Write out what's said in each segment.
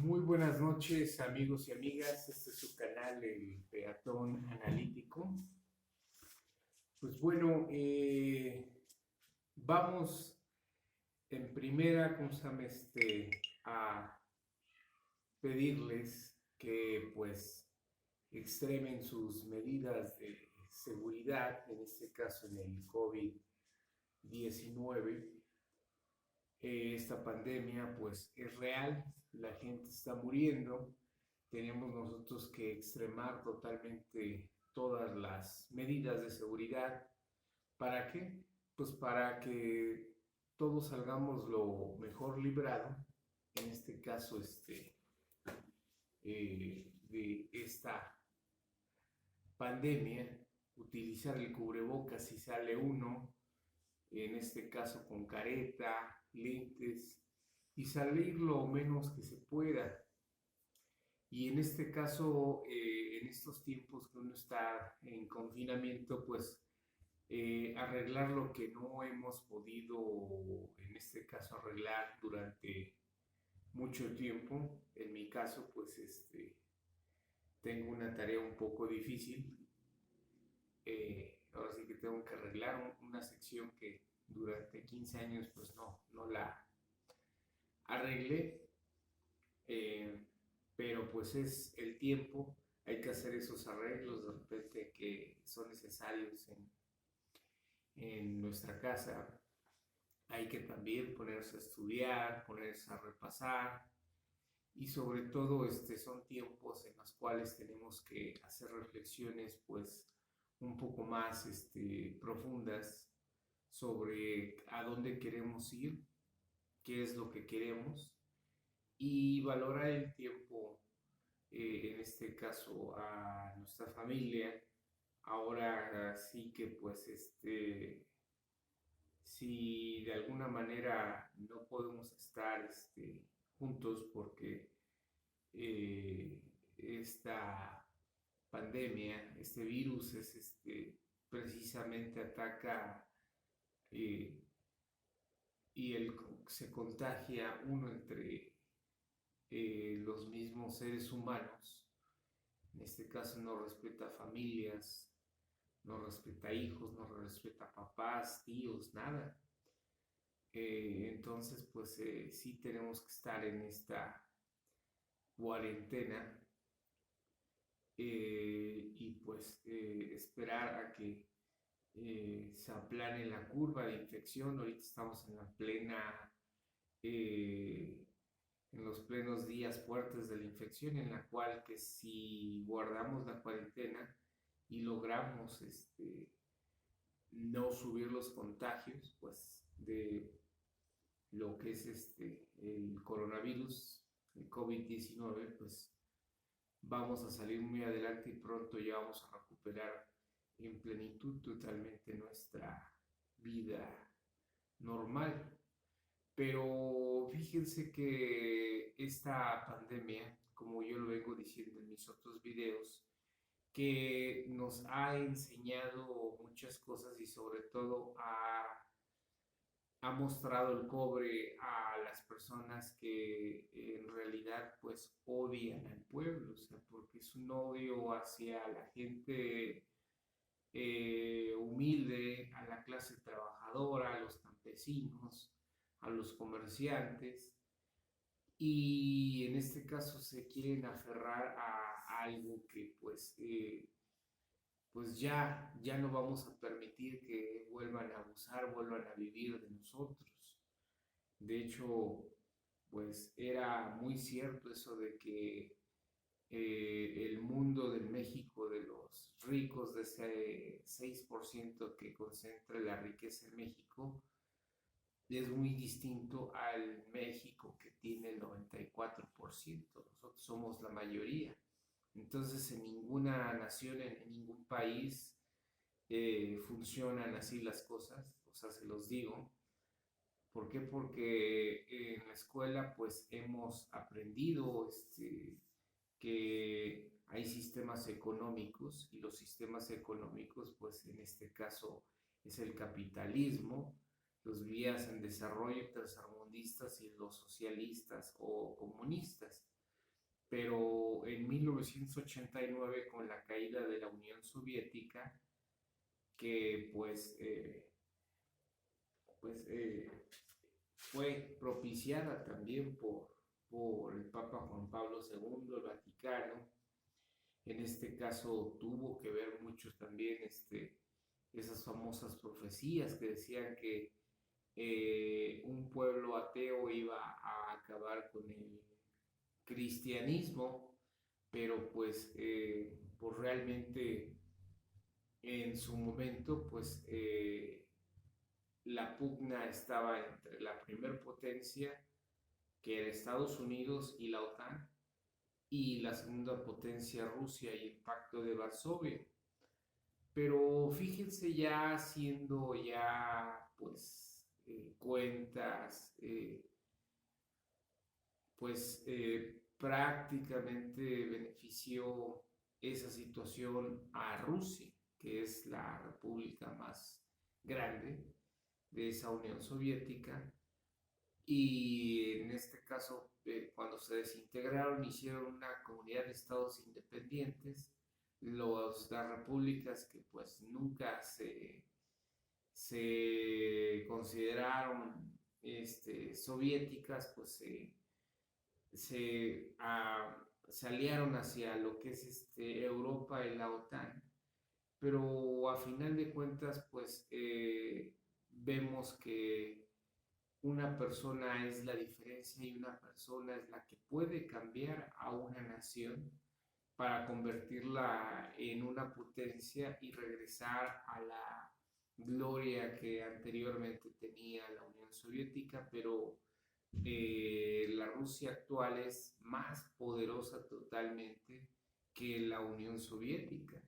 Muy buenas noches, amigos y amigas. Este es su canal, el Peatón Analítico. Pues bueno, vamos en primera, ¿cómo se llama? A pedirles que pues extremen sus medidas de seguridad, en este caso en el COVID-19. Esta pandemia pues es real, la gente está muriendo, tenemos nosotros que extremar totalmente todas las medidas de seguridad. ¿Para qué? Pues para que todos salgamos lo mejor librado, en este caso de esta pandemia, utilizar el cubrebocas si sale uno, en este caso con careta, lentes, y salir lo menos que se pueda. Y en este caso, en estos tiempos que uno está en confinamiento, pues arreglar lo que no hemos podido, en este caso, arreglar durante mucho tiempo. En mi caso, pues tengo una tarea un poco difícil. Ahora sí que tengo que arreglar una sección que durante 15 años pues no la arreglé, eh, pero pues es el tiempo, hay que hacer esos arreglos de repente que son necesarios en nuestra casa. Hay que también ponerse a estudiar, ponerse a repasar, y sobre todo son tiempos en los cuales tenemos que hacer reflexiones pues un poco más profundas sobre a dónde queremos ir, qué es lo que queremos, y valorar el tiempo, en este caso a nuestra familia. Ahora sí que pues si de alguna manera no podemos estar juntos porque esta pandemia, este virus precisamente ataca, eh, y se contagia uno entre los mismos seres humanos. En este caso no respeta familias, no respeta hijos, no respeta papás, tíos, nada. Entonces, pues sí tenemos que estar en esta cuarentena, y pues esperar a que se aplane la curva de infección. Ahorita estamos en la plena, eh, en los plenos días fuertes de la infección, en la cual que si guardamos la cuarentena y logramos no subir los contagios, pues de lo que es el coronavirus, el COVID-19, pues vamos a salir muy adelante y pronto ya vamos a recuperar en plenitud totalmente nuestra vida normal. Pero fíjense que esta pandemia, como yo lo vengo diciendo en mis otros videos, que nos ha enseñado muchas cosas y sobre todo ha mostrado el cobre a las personas que en realidad pues odian al pueblo, o sea, porque es un odio hacia la gente humilde, a la clase trabajadora, a los campesinos, a los comerciantes, y en este caso se quieren aferrar a algo que pues ya no vamos a permitir que vuelvan a abusar, vuelvan a vivir de nosotros. De hecho, pues era muy cierto eso de que el mundo del México, de los ricos, de ese 6% que concentra la riqueza en México, es muy distinto al México que tiene el 94%. Nosotros somos la mayoría. Entonces, en ninguna nación, en ningún país funcionan así las cosas, o sea, se los digo. ¿Por qué? Porque en la escuela pues hemos aprendido que hay sistemas económicos, y los sistemas económicos pues en este caso es el capitalismo, los vías en desarrollo tercermundistas y los socialistas o comunistas. pero en 1989 con la caída de la Unión Soviética, que fue propiciada también por el Papa Juan Pablo II, el Vaticano. En este caso tuvo que ver mucho también esas famosas profecías que decían que un pueblo ateo iba a acabar con el cristianismo, pero pues realmente en su momento la pugna estaba entre la primer potencia, que era Estados Unidos y la OTAN, y la segunda potencia, Rusia, y el Pacto de Varsovia. Pero fíjense, ya haciendo ya cuentas, prácticamente benefició esa situación a Rusia, que es la república más grande de esa Unión Soviética. Y en este caso, cuando se desintegraron, hicieron una comunidad de estados independientes. Las repúblicas que pues nunca se consideraron soviéticas, se aliaron hacia lo que es Europa y la OTAN, pero a final de cuentas vemos que una persona es la diferencia y una persona es la que puede cambiar a una nación para convertirla en una potencia y regresar a la gloria que anteriormente tenía la Unión Soviética, pero la Rusia actual es más poderosa totalmente que la Unión Soviética.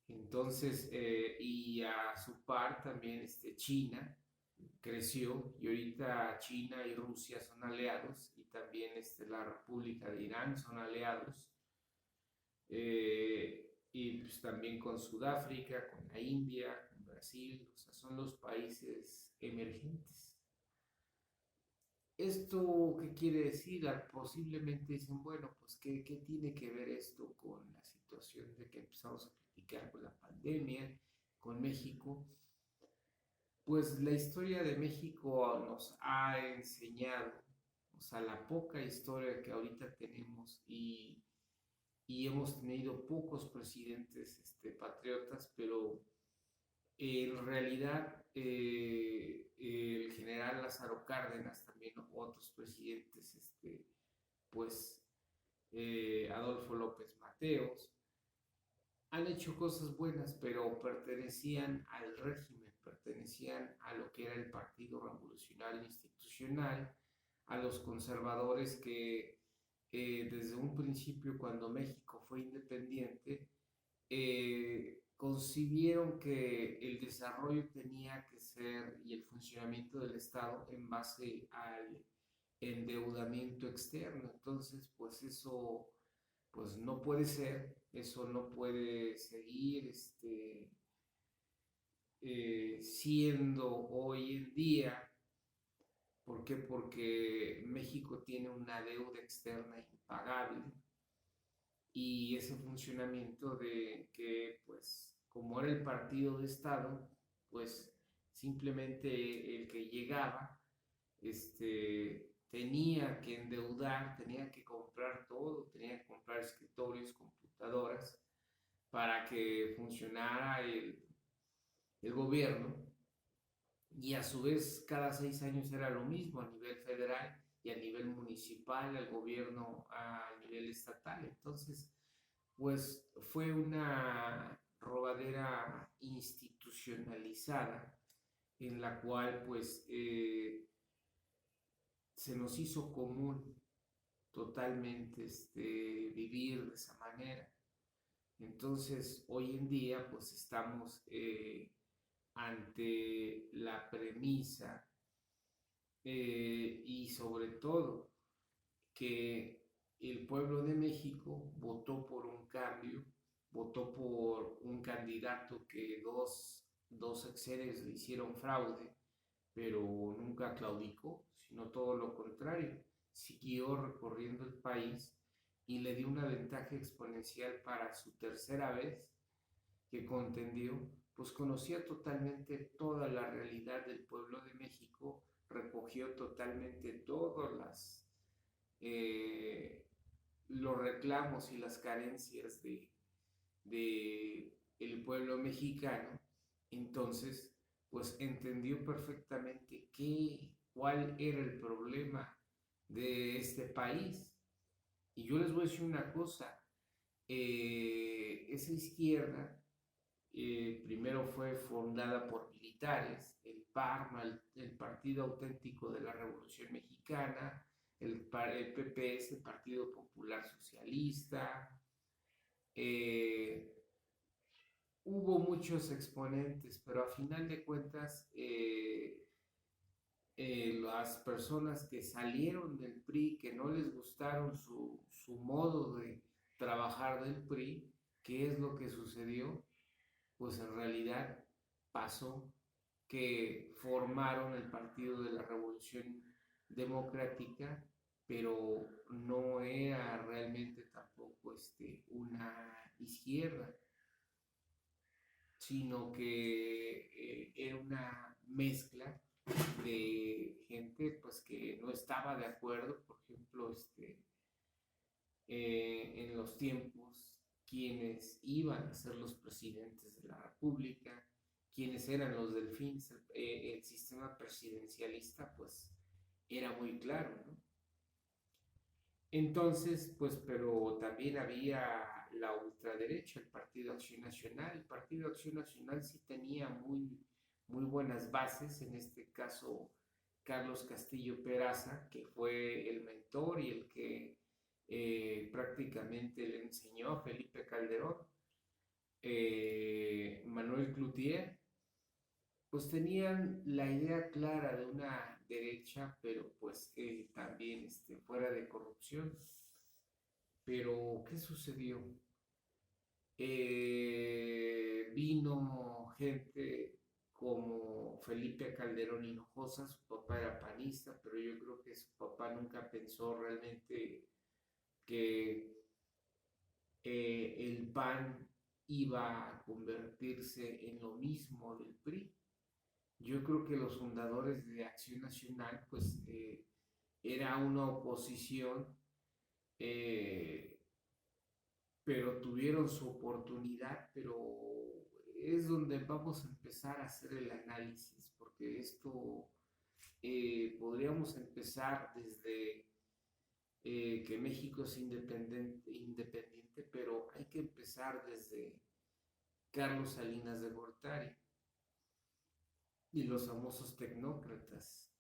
Entonces, y a su par también China creció, y ahorita China y Rusia son aliados, y también la República de Irán son aliados, y pues también con Sudáfrica, con la India, con Brasil, o sea, son los países emergentes. ¿Esto qué quiere decir? Posiblemente dicen, bueno, pues ¿qué tiene que ver esto con la situación de que empezamos a platicar con la pandemia, con México? Pues la historia de México nos ha enseñado, o sea, la poca historia que ahorita tenemos, y hemos tenido pocos presidentes patriotas, pero en realidad el general Lázaro Cárdenas, también otros presidentes, pues Adolfo López Mateos, han hecho cosas buenas, pero pertenecían al régimen, pertenecían a lo que era el Partido Revolucionario Institucional, a los conservadores que desde un principio, cuando México fue independiente, concibieron que el desarrollo tenía que ser, y el funcionamiento del Estado, en base al endeudamiento externo. Entonces, pues eso pues no puede ser, eso no puede seguir siendo hoy en día. ¿Por qué? Porque México tiene una deuda externa impagable, y ese funcionamiento de que, pues, como era el partido de Estado, pues simplemente el que llegaba, tenía que endeudar, tenía que comprar todo, tenía que comprar escritorios, computadoras, para que funcionara el gobierno, y a su vez cada 6 años era lo mismo a nivel federal y a nivel municipal, al gobierno a nivel estatal. Entonces, pues fue una robadera institucionalizada, en la cual se nos hizo común totalmente vivir de esa manera. Entonces, hoy en día pues estamos ante la premisa, y sobre todo que el pueblo de México votó por un cambio, votó por un candidato que dos sexenios le hicieron fraude, pero nunca claudicó, sino todo lo contrario, siguió recorriendo el país y le dio una ventaja exponencial para su tercera vez que contendió, pues conocía totalmente toda la realidad del pueblo de México, recogió totalmente todas eh, los reclamos y las carencias de el pueblo mexicano. Entonces pues entendió perfectamente cuál era el problema de este país. Y yo les voy a decir una cosa, esa izquierda primero fue fundada por militares, el PARMA, el Partido Auténtico de la Revolución Mexicana, el PPS, el Partido Popular Socialista. eh, Hubo muchos exponentes, pero a final de cuentas las personas que salieron del PRI, que no les gustaron su modo de trabajar del PRI, ¿qué es lo que sucedió? Pues en realidad pasó que formaron el Partido de la Revolución Democrática, pero no era realmente tampoco una izquierda, sino que era una mezcla de gente pues que no estaba de acuerdo, por ejemplo, en los tiempos, quienes iban a ser los presidentes de la República, quienes eran los delfines, el sistema presidencialista pues era muy claro, ¿no? Entonces, pues, pero también había la ultraderecha, el Partido Acción Nacional. El Partido Acción Nacional sí tenía muy buenas bases, en este caso Carlos Castillo Peraza, que fue el mentor y el que prácticamente le enseñó a Felipe Calderón. Manuel Cloutier, pues tenían la idea clara de una derecha, pero pues también fuera de corrupción. Pero, ¿qué sucedió? Vino gente como Felipe Calderón Hinojosa, su papá era panista, pero yo creo que su papá nunca pensó realmente que el PAN iba a convertirse en lo mismo del PRI. Yo creo que los fundadores de Acción Nacional, pues, era una oposición, eh, pero tuvieron su oportunidad, pero es donde vamos a empezar a hacer el análisis, porque esto podríamos empezar desde que México es independiente, pero hay que empezar desde Carlos Salinas de Gortari y los famosos tecnócratas.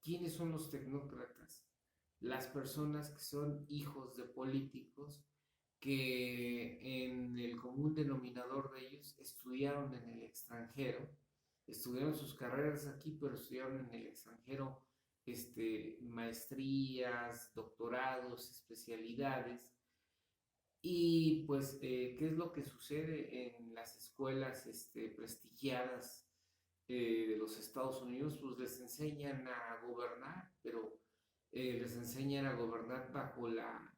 ¿Quiénes son los tecnócratas? Las personas que son hijos de políticos que en el común denominador de ellos estudiaron en el extranjero, estudiaron sus carreras aquí, pero estudiaron en el extranjero maestrías, doctorados, especialidades. Y pues, ¿qué es lo que sucede en las escuelas prestigiadas de los Estados Unidos? Pues les enseñan a gobernar, pero les enseñan a gobernar bajo la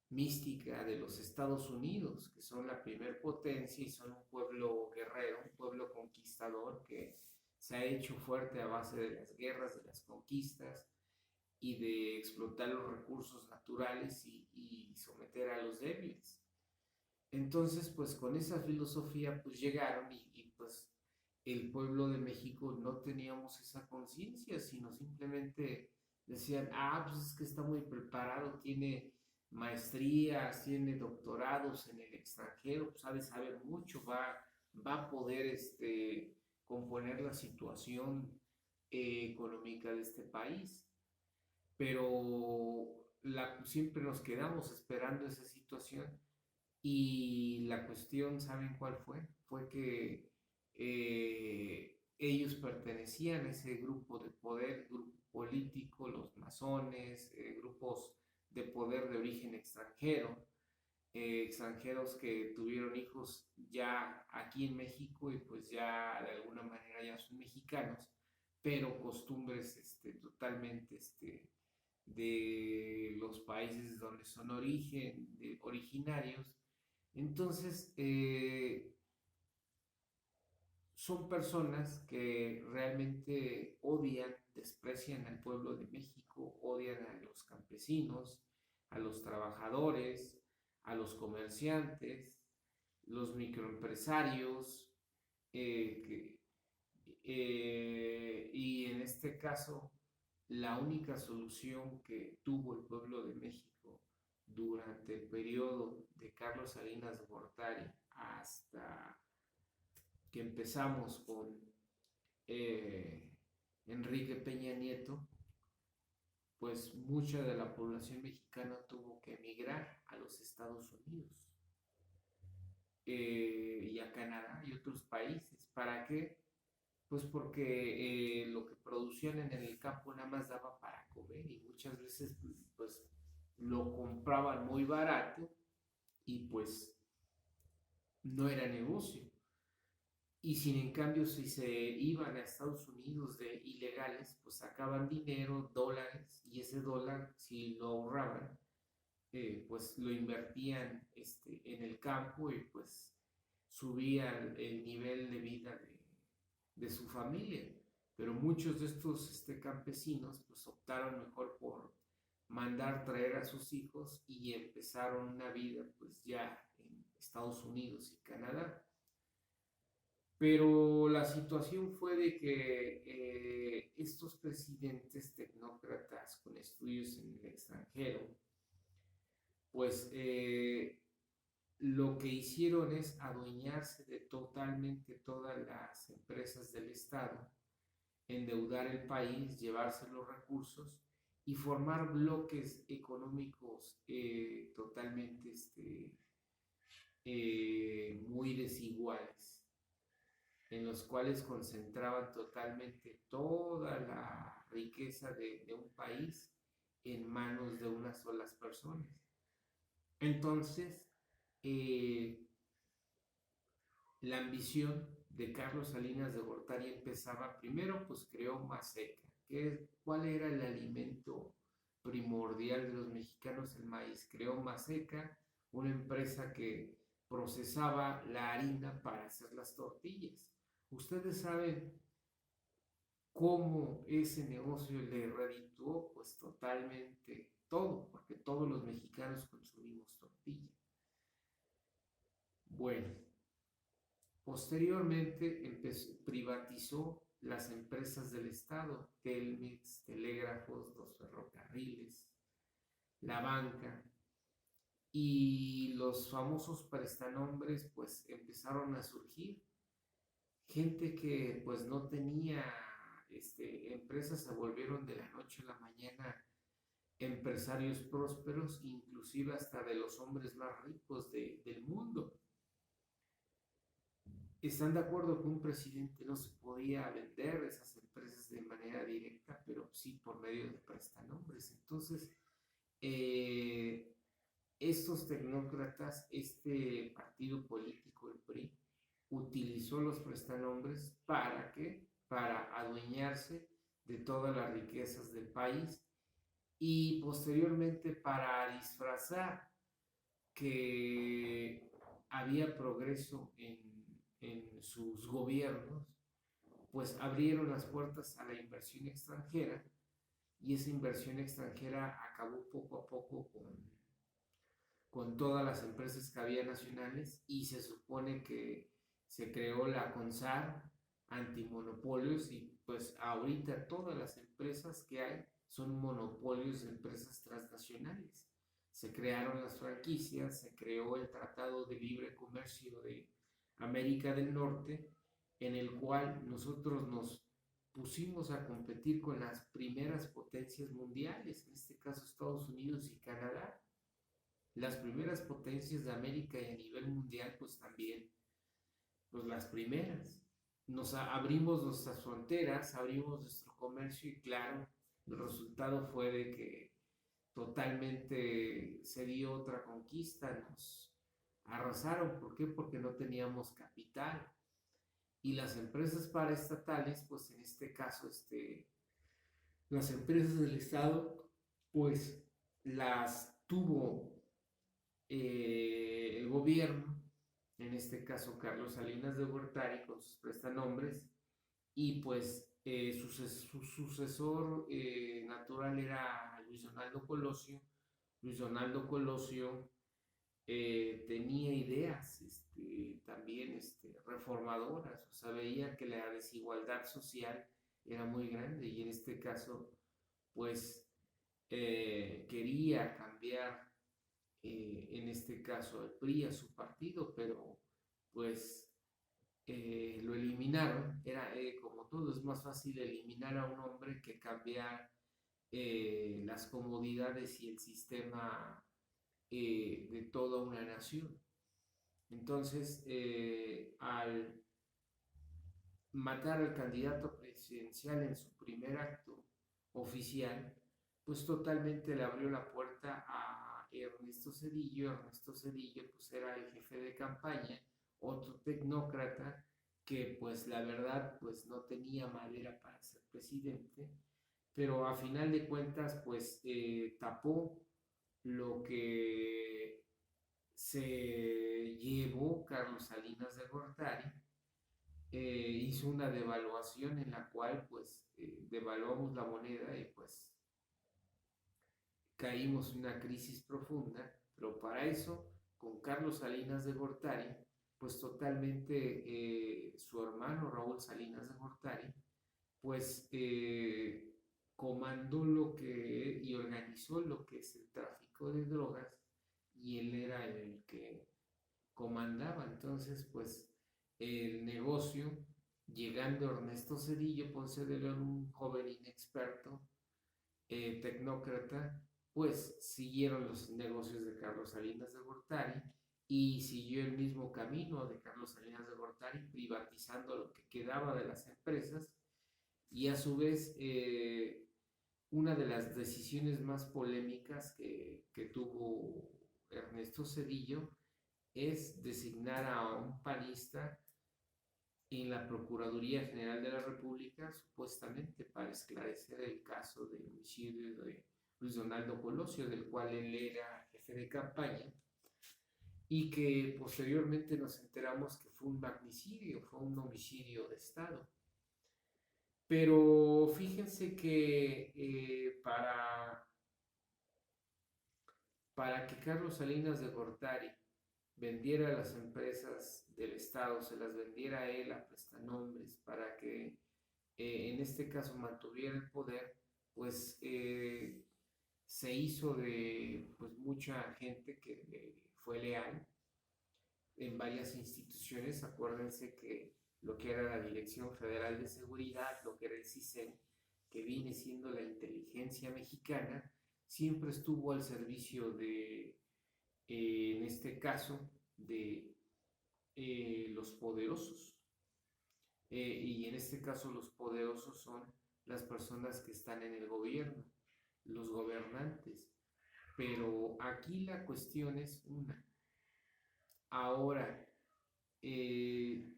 mística de los Estados Unidos, que son la primer potencia y son un pueblo guerrero, un pueblo conquistador que se ha hecho fuerte a base de las guerras, de las conquistas y de explotar los recursos naturales y someter a los débiles. Entonces, pues con esa filosofía, pues llegaron pues el pueblo de México no teníamos esa conciencia, sino simplemente decían, pues es que está muy preparado, tiene maestrías, tiene doctorados en el extranjero, pues ha de saber mucho, va a poder componer la situación económica de este país. Pero siempre nos quedamos esperando esa situación y la cuestión, ¿saben cuál fue? Fue que ellos pertenecían a ese grupo de poder, grupo político, los masones, grupos de poder de origen extranjero, extranjeros que tuvieron hijos ya aquí en México y pues ya de alguna manera ya son mexicanos, pero costumbres totalmente de los países donde son originarios. Entonces, son personas que realmente odian, desprecian al pueblo de México, odian a los campesinos, a los trabajadores, a los comerciantes, los microempresarios, y en este caso, la única solución que tuvo el pueblo de México durante el periodo de Carlos Salinas de Gortari hasta que empezamos con eh, Enrique Peña Nieto, pues mucha de la población mexicana tuvo que emigrar a los Estados Unidos y a Canadá y otros países. ¿Para qué? Pues porque lo que producían en el campo nada más daba para comer y muchas veces pues lo compraban muy barato y pues no era negocio. Y sin en cambio, si se iban a Estados Unidos de ilegales, pues sacaban dinero, dólares, y ese dólar, si lo ahorraban, pues lo invertían en el campo y pues subía el nivel de vida de su familia. Pero muchos de estos campesinos pues optaron mejor por mandar traer a sus hijos y empezaron una vida pues ya en Estados Unidos y Canadá. Pero la situación fue de que estos presidentes tecnócratas con estudios en el extranjero, pues lo que hicieron es adueñarse de totalmente todas las empresas del Estado, endeudar el país, llevarse los recursos y formar bloques económicos totalmente muy desiguales, en los cuales concentraban totalmente toda la riqueza de un país en manos de unas solas personas. Entonces, la ambición de Carlos Salinas de Gortari empezaba, primero pues creó Maseca. ¿Cuál era el alimento primordial de los mexicanos? El maíz. Creó Maseca, una empresa que procesaba la harina para hacer las tortillas. Ustedes saben cómo ese negocio le redituó pues totalmente todo, porque todos los mexicanos consumimos tortilla. Bueno, posteriormente privatizó las empresas del Estado, Telmex, Telégrafos, los ferrocarriles, la banca, y los famosos prestanombres pues empezaron a surgir. Gente que pues no tenía empresas se volvieron de la noche a la mañana empresarios prósperos, inclusive hasta de los hombres más ricos del mundo. ¿Están de acuerdo que un presidente no se podía vender esas empresas de manera directa, pero sí por medio de prestanombres? Entonces, estos tecnócratas, este partido político, el PRI, utilizó los prestanombres ¿para qué? Para adueñarse de todas las riquezas del país y posteriormente para disfrazar que había progreso en sus gobiernos, pues abrieron las puertas a la inversión extranjera y esa inversión extranjera acabó poco a poco con todas las empresas que había nacionales y se supone que se creó la CONSAR antimonopolios y pues ahorita todas las empresas que hay son monopolios de empresas transnacionales. Se crearon las franquicias, se creó el Tratado de Libre Comercio de América del Norte, en el cual nosotros nos pusimos a competir con las primeras potencias mundiales, en este caso Estados Unidos y Canadá. Las primeras potencias de América y a nivel mundial, pues también, pues las primeras. Nos abrimos nuestras fronteras, abrimos nuestro comercio y claro, el resultado fue de que totalmente se dio otra conquista, nos arrasaron. ¿Por qué? Porque no teníamos capital. Y las empresas paraestatales, pues en este caso, las empresas del Estado, pues las tuvo el gobierno, en este caso Carlos Salinas de Gortari con sus prestanombres, y pues su sucesor natural era Luis Donaldo Colosio. Luis Donaldo Colosio tenía ideas también reformadoras, o sea, veía que la desigualdad social era muy grande y en este caso, pues, quería cambiar, en este caso, al PRI, a su partido, pero pues lo eliminaron. Era, como todo, es más fácil eliminar a un hombre que cambiar las comodidades y el sistema de toda una nación. Entonces, al matar al candidato presidencial en su primer acto oficial, pues totalmente le abrió la puerta a Ernesto Zedillo. Ernesto Zedillo pues era el jefe de campaña, otro tecnócrata que pues la verdad pues no tenía madera para ser presidente, pero a final de cuentas pues tapó lo que se llevó Carlos Salinas de Gortari. Hizo una devaluación en la cual pues devaluamos la moneda y pues caímos en una crisis profunda, pero para eso, con Carlos Salinas de Gortari, pues totalmente su hermano Raúl Salinas de Gortari, pues comandó lo que y organizó lo que es el tráfico de drogas y él era el que comandaba. Entonces, pues el negocio, llegando Ernesto Zedillo Ponce de León, un joven inexperto, tecnócrata, pues siguieron los negocios de Carlos Salinas de Gortari y siguió el mismo camino de Carlos Salinas de Gortari, privatizando lo que quedaba de las empresas y a su vez una de las decisiones más polémicas que tuvo Ernesto Zedillo es designar a un panista en la Procuraduría General de la República, supuestamente para esclarecer el caso del homicidio de Luis Donaldo Colosio, del cual él era jefe de campaña, y que posteriormente nos enteramos que fue un magnicidio, fue un homicidio de Estado. Pero fíjense que para que Carlos Salinas de Gortari vendiera las empresas del Estado, se las vendiera a él a prestanombres para que en este caso mantuviera el poder, pues se hizo de pues, mucha gente que fue leal en varias instituciones. Acuérdense que lo que era la Dirección Federal de Seguridad, lo que era el CISEN, que viene siendo la inteligencia mexicana, siempre estuvo al servicio de, en este caso, de los poderosos. Y en este caso los poderosos son las personas que están en el gobierno, los gobernantes. Pero aquí la cuestión es una. Ahora, eh,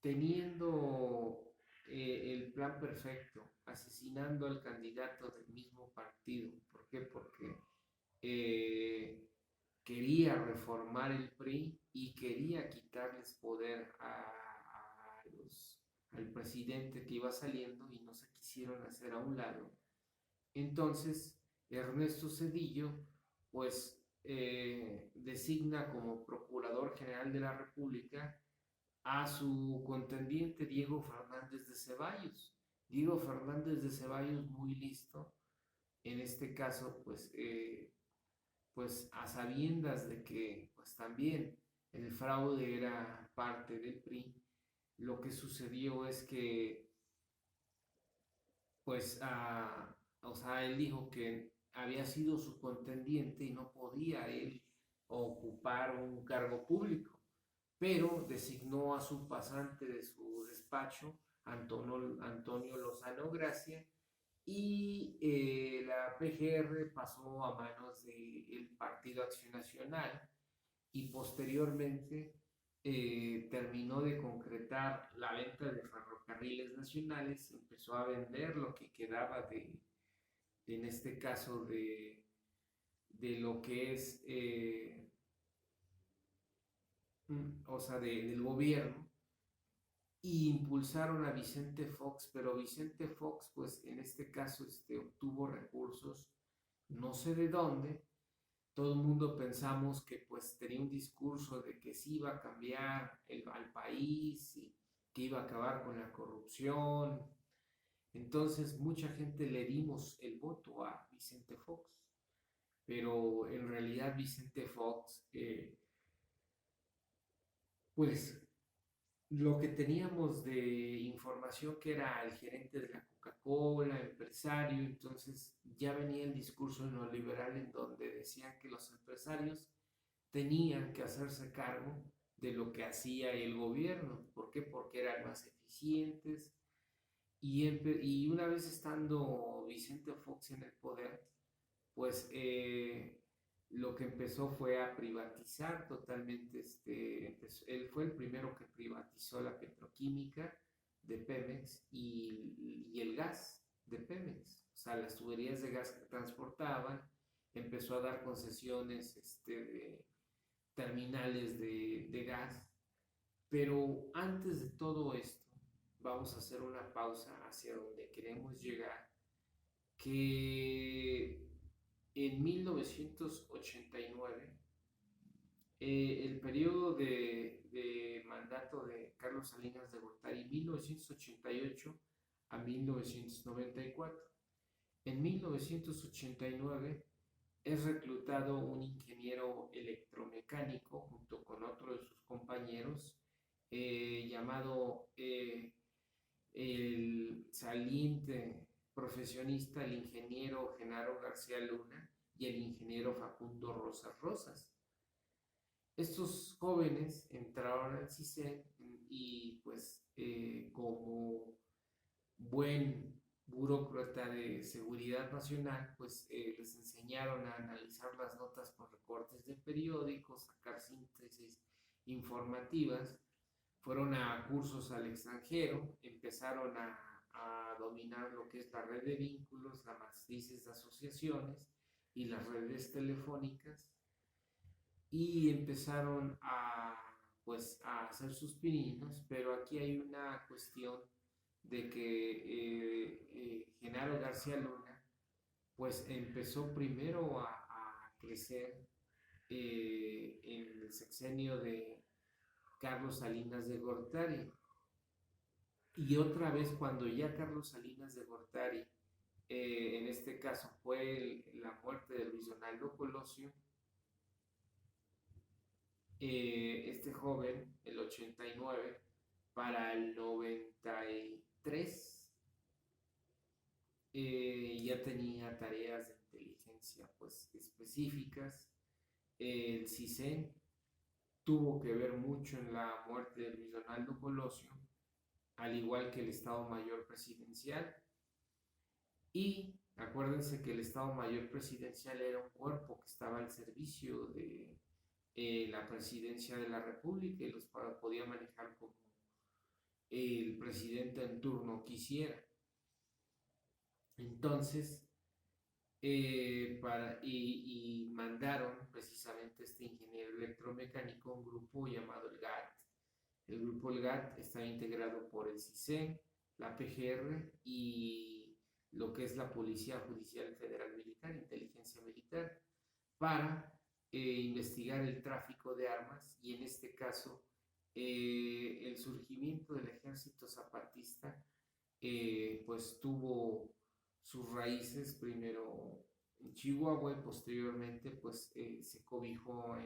teniendo el plan perfecto, asesinando al candidato del mismo partido. ¿Por qué? Porque quería reformar el PRI y quería quitarles poder al presidente que iba saliendo y no se quisieron hacer a un lado. Entonces, Ernesto Zedillo, pues, designa como Procurador General de la República a su contendiente Diego Fernández de Ceballos. Diego Fernández de Ceballos muy listo, en este caso, pues a sabiendas de que pues también el fraude era parte del PRI, lo que sucedió es que pues o sea, él dijo que había sido su contendiente y no podía él ocupar un cargo público, pero designó a su pasante de su despacho, Antonio Lozano Gracia, y la PGR pasó a manos del Partido Acción Nacional y posteriormente terminó de concretar la venta de ferrocarriles nacionales, empezó a vender lo que quedaba en este caso, de lo que es, o sea, del gobierno, y impulsaron a Vicente Fox, pero Vicente Fox, pues en este caso, obtuvo recursos, no sé de dónde. Todo el mundo pensamos que pues tenía un discurso de que sí iba a cambiar al país y que iba a acabar con la corrupción. Entonces mucha gente le dimos el voto a Vicente Fox, pero en realidad Vicente Fox, pues lo que teníamos de información que era el gerente de la Coca-Cola, empresario, entonces ya venía el discurso neoliberal en donde decían que los empresarios tenían que hacerse cargo de lo que hacía el gobierno. ¿Por qué? Porque eran más eficientes. Y una vez estando Vicente Fox en el poder, pues lo que empezó fue a privatizar totalmente, él fue el primero que privatizó la petroquímica de Pemex y el gas de Pemex, o sea, las tuberías de gas que transportaban, empezó a dar concesiones de terminales de gas, pero antes de todo esto, vamos a hacer una pausa hacia donde queremos llegar, que en 1989, el periodo de mandato de Carlos Salinas de Gortari, 1988 a 1994. En 1989 es reclutado un ingeniero electromecánico junto con otro de sus compañeros, llamado el saliente profesionista, el ingeniero Genaro García Luna y el ingeniero Facundo Rosas Rosas. Estos jóvenes entraron al CISEN y pues como buen burócrata de seguridad nacional, pues les enseñaron a analizar las notas por recortes de periódicos, sacar síntesis informativas, fueron a cursos al extranjero, empezaron a dominar lo que es la red de vínculos, las matrices de asociaciones y las redes telefónicas, y empezaron pues, a hacer sus pininos, pero aquí hay una cuestión de que Genaro García Luna pues empezó primero a crecer en el sexenio de Carlos Salinas de Gortari, y otra vez cuando ya Carlos Salinas de Gortari, en este caso fue la muerte de Luis Donaldo Colosio, este joven, el 89, para el 93, ya tenía tareas de inteligencia pues específicas. El CISEN tuvo que ver mucho en la muerte de Luis Donaldo Colosio, al igual que el Estado Mayor Presidencial. Y acuérdense que el Estado Mayor Presidencial era un cuerpo que estaba al servicio de la presidencia de la República y los podía manejar como el presidente en turno quisiera. Entonces, y mandaron precisamente este ingeniero electromecánico a un grupo llamado el GAT. El grupo El GAT está integrado por el CISEN, la PGR y lo que es la Policía Judicial Federal Militar, Inteligencia Militar, para investigar el tráfico de armas y en este caso el surgimiento del ejército zapatista pues tuvo sus raíces primero en Chihuahua y posteriormente pues se cobijó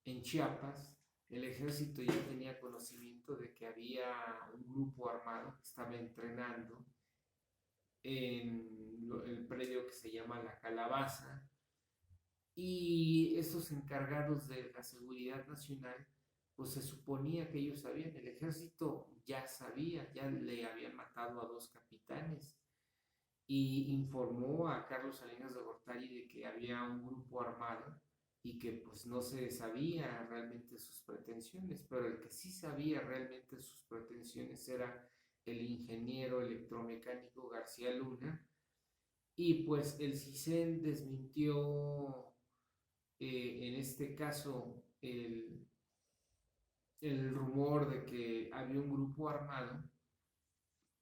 en Chiapas. El ejército ya tenía conocimiento de que había un grupo armado que estaba entrenando en el predio que se llama La Calabaza, y esos encargados de la seguridad nacional pues se suponía que ellos sabían, el ejército ya sabía, ya le habían matado a 2 capitanes y informó a Carlos Salinas de Gortari de que había un grupo armado y que pues no se sabía realmente sus pretensiones, pero el que sí sabía realmente sus pretensiones era el ingeniero electromecánico García Luna, y pues el CISEN desmintió en este caso el rumor de que había un grupo armado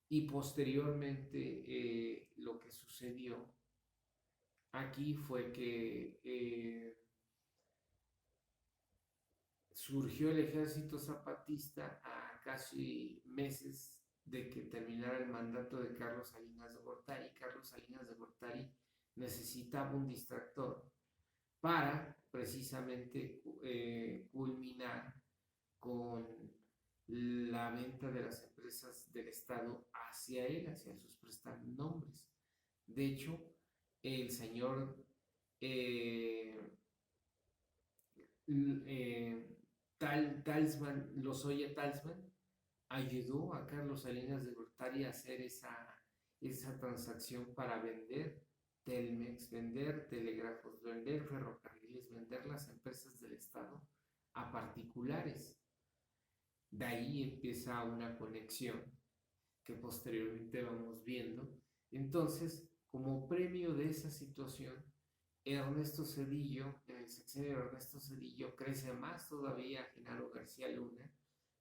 y posteriormente lo que sucedió aquí fue que surgió el ejército zapatista a casi meses de que terminara el mandato de Carlos Salinas de Gortari. Carlos Salinas de Gortari necesitaba un distractor para precisamente culminar con la venta de las empresas del Estado hacia él, hacia sus prestanombres. De hecho, el señor eh, Talsman, Lozoya Talsman, ayudó a Carlos Salinas de Gortari a hacer esa transacción para vender Telmex, vender telégrafos, vender ferrocarriles, vender las empresas del Estado a particulares. De ahí empieza una conexión que posteriormente vamos viendo. Entonces, como premio de esa situación, Ernesto Zedillo, en el sexenio de Ernesto Zedillo, crece más todavía Genaro García Luna,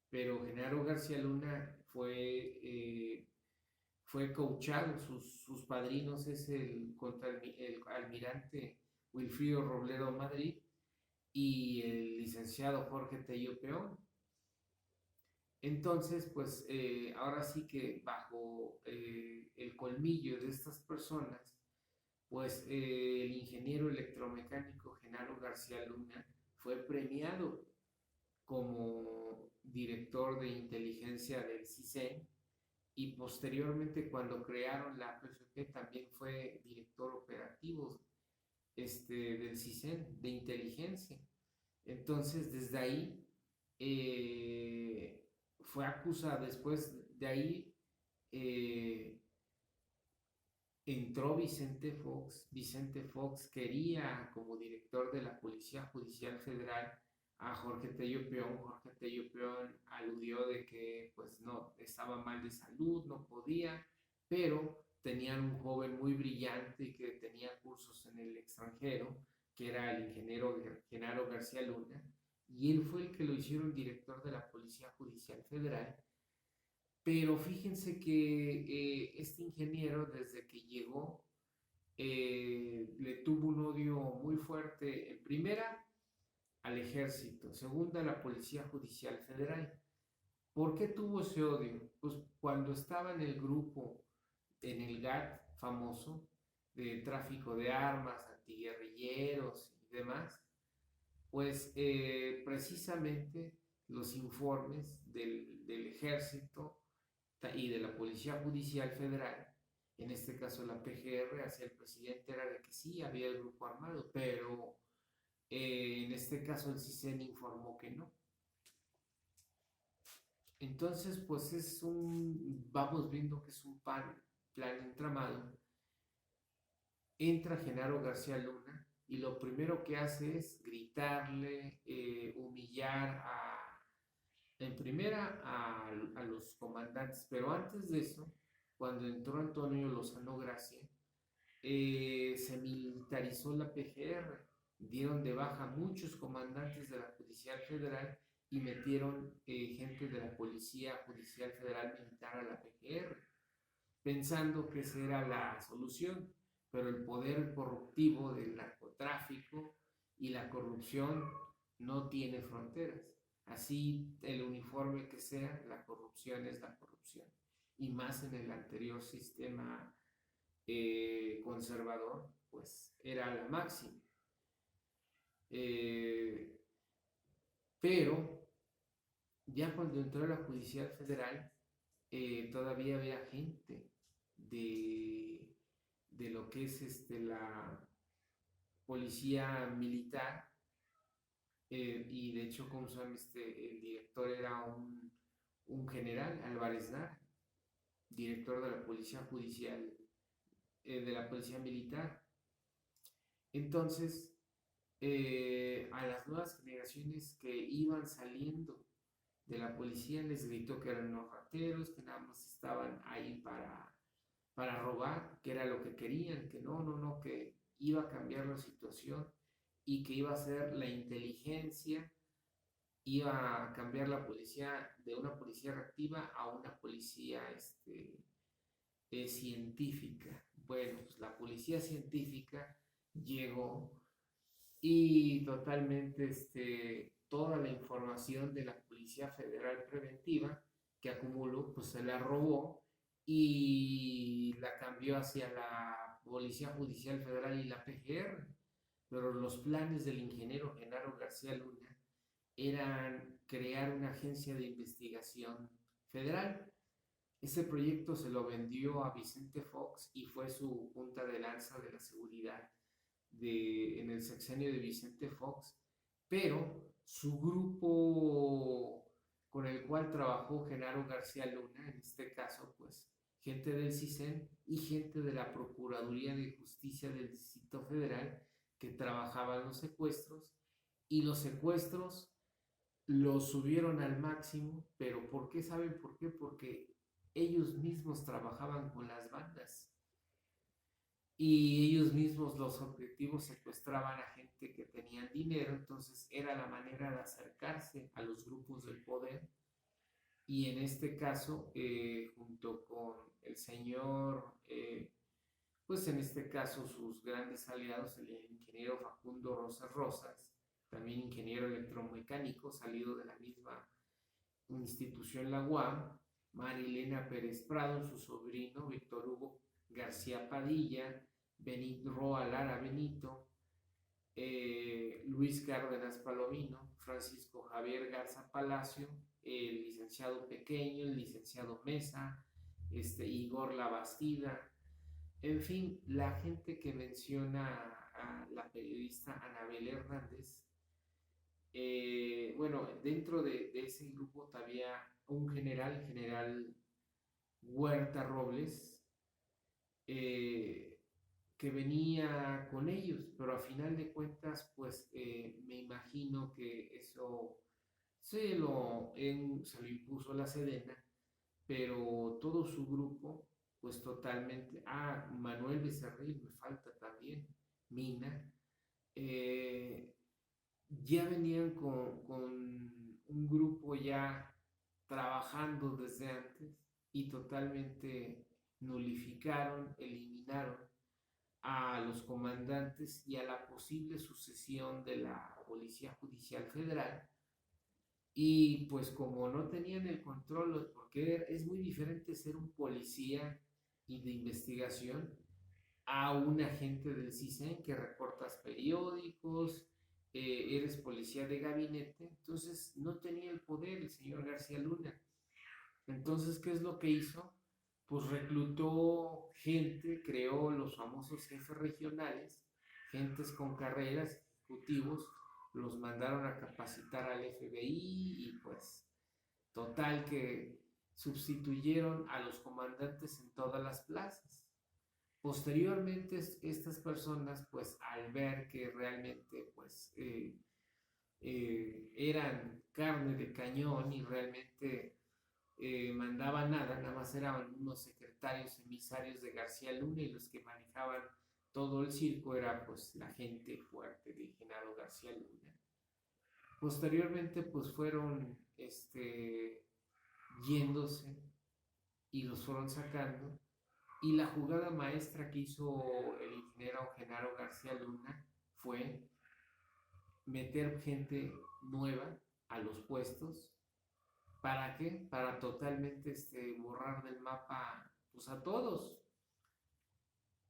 pero Genaro García Luna fue coachado, sus padrinos es el almirante Wilfrido Robledo Madrid y el licenciado Jorge Tello Peón. Entonces, pues ahora sí que bajo el colmillo de estas personas, pues el ingeniero electromecánico Genaro García Luna fue premiado como director de inteligencia del CISEN y posteriormente cuando crearon la PFP también fue director operativo del CISEN de inteligencia. Entonces desde ahí fue acusado, después de ahí eh, entró Vicente Fox quería como director de la Policía Judicial Federal a Jorge Tello Peón. Jorge Tello Peón aludió de que pues no, estaba mal de salud, no podía, pero tenían un joven muy brillante que tenía cursos en el extranjero, que era el ingeniero Genaro García Luna, y él fue el que lo hicieron director de la Policía Judicial Federal. Pero fíjense que este ingeniero desde que llegó le tuvo un odio muy fuerte, en primera al ejército, segunda a la Policía Judicial Federal. ¿Por qué tuvo ese odio? Pues cuando estaba en el grupo, en el GAT famoso, de tráfico de armas, antiguerrilleros y demás, pues precisamente los informes del ejército y de la Policía Judicial Federal, en este caso la PGR, hacia el presidente era de que sí, había el grupo armado, pero en este caso el CISEN informó que no. Entonces, pues vamos viendo que es un plan entramado. Entra Genaro García Luna y lo primero que hace es gritarle, humillar en primera a los comandantes, pero antes de eso, cuando entró Antonio Lozano Gracia, se militarizó la PGR, dieron de baja muchos comandantes de la Judicial Federal y metieron gente de la Policía Judicial Federal Militar a la PGR, pensando que esa era la solución, pero el poder corruptivo del narcotráfico y la corrupción no tiene fronteras. Así el uniforme que sea, la corrupción es la corrupción. Y más en el anterior sistema conservador, pues era la máxima. Pero ya cuando entró a la Judicial Federal, todavía había gente de lo que es la policía militar, y de hecho, como saben, el director era un general, Álvarez Nar, director de la Policía Judicial, de la Policía Militar. Entonces, a las nuevas generaciones que iban saliendo de la policía les gritó que eran unos rateros, que nada más estaban ahí para robar, que era lo que querían, que no, que iba a cambiar la situación y que iba a ser la inteligencia, iba a cambiar la policía de una policía reactiva a una policía científica. Bueno, pues la policía científica llegó y totalmente toda la información de la Policía Federal Preventiva que acumuló, pues se la robó y la cambió hacia la Policía Judicial Federal y la PGR. Pero los planes del ingeniero Genaro García Luna eran crear una agencia de investigación federal. Ese proyecto se lo vendió a Vicente Fox y fue su punta de lanza de la seguridad en el sexenio de Vicente Fox, pero su grupo con el cual trabajó Genaro García Luna, en este caso, pues gente del CISEN y gente de la Procuraduría de Justicia del Distrito Federal que trabajaban los secuestros, y los secuestros los subieron al máximo. ¿Pero por qué? ¿Saben por qué? Porque ellos mismos trabajaban con las bandas y ellos mismos los objetivos secuestraban a gente que tenían dinero. Entonces era la manera de acercarse a los grupos del poder, y en este caso junto con el señor pues en este caso sus grandes aliados, el ingeniero Facundo Rosas Rosas, también ingeniero electromecánico salido de la misma institución, la UAM, Marilena Pérez Prado, su sobrino Víctor Hugo García Padilla, Benito Roa Lara Benito, Luis Cárdenas Palomino, Francisco Javier Garza Palacio, el licenciado Pequeño, el licenciado Mesa, Igor Labastida, en fin, la gente que menciona a la periodista Anabel Hernández. Bueno, dentro de ese grupo había un general Huerta Robles, que venía con ellos, pero a final de cuentas, pues me imagino que eso se lo impuso la Sedena, pero todo su grupo, pues totalmente, Manuel Becerril, me falta también, Mina, eh, ya venían con un grupo ya trabajando desde antes y totalmente nulificaron, eliminaron a los comandantes y a la posible sucesión de la Policía Judicial Federal. Y pues como no tenían el control, porque es muy diferente ser un policía y de investigación a un agente del CISEN que reportas periódicos, eres policía de gabinete. Entonces no tenía el poder el señor García Luna. Entonces, ¿qué es lo que hizo? Pues reclutó gente, creó los famosos jefes regionales, gentes con carreras, ejecutivos, los mandaron a capacitar al FBI y pues total que sustituyeron a los comandantes en todas las plazas. Posteriormente, estas personas, pues al ver que realmente pues eran carne de cañón y realmente mandaba nada más eran unos secretarios emisarios de García Luna, y los que manejaban todo el circo era pues la gente fuerte de Genaro García Luna. Posteriormente pues fueron yéndose y los fueron sacando, y la jugada maestra que hizo el ingeniero Genaro García Luna fue meter gente nueva a los puestos. ¿Para qué? Para totalmente borrar del mapa pues a todos.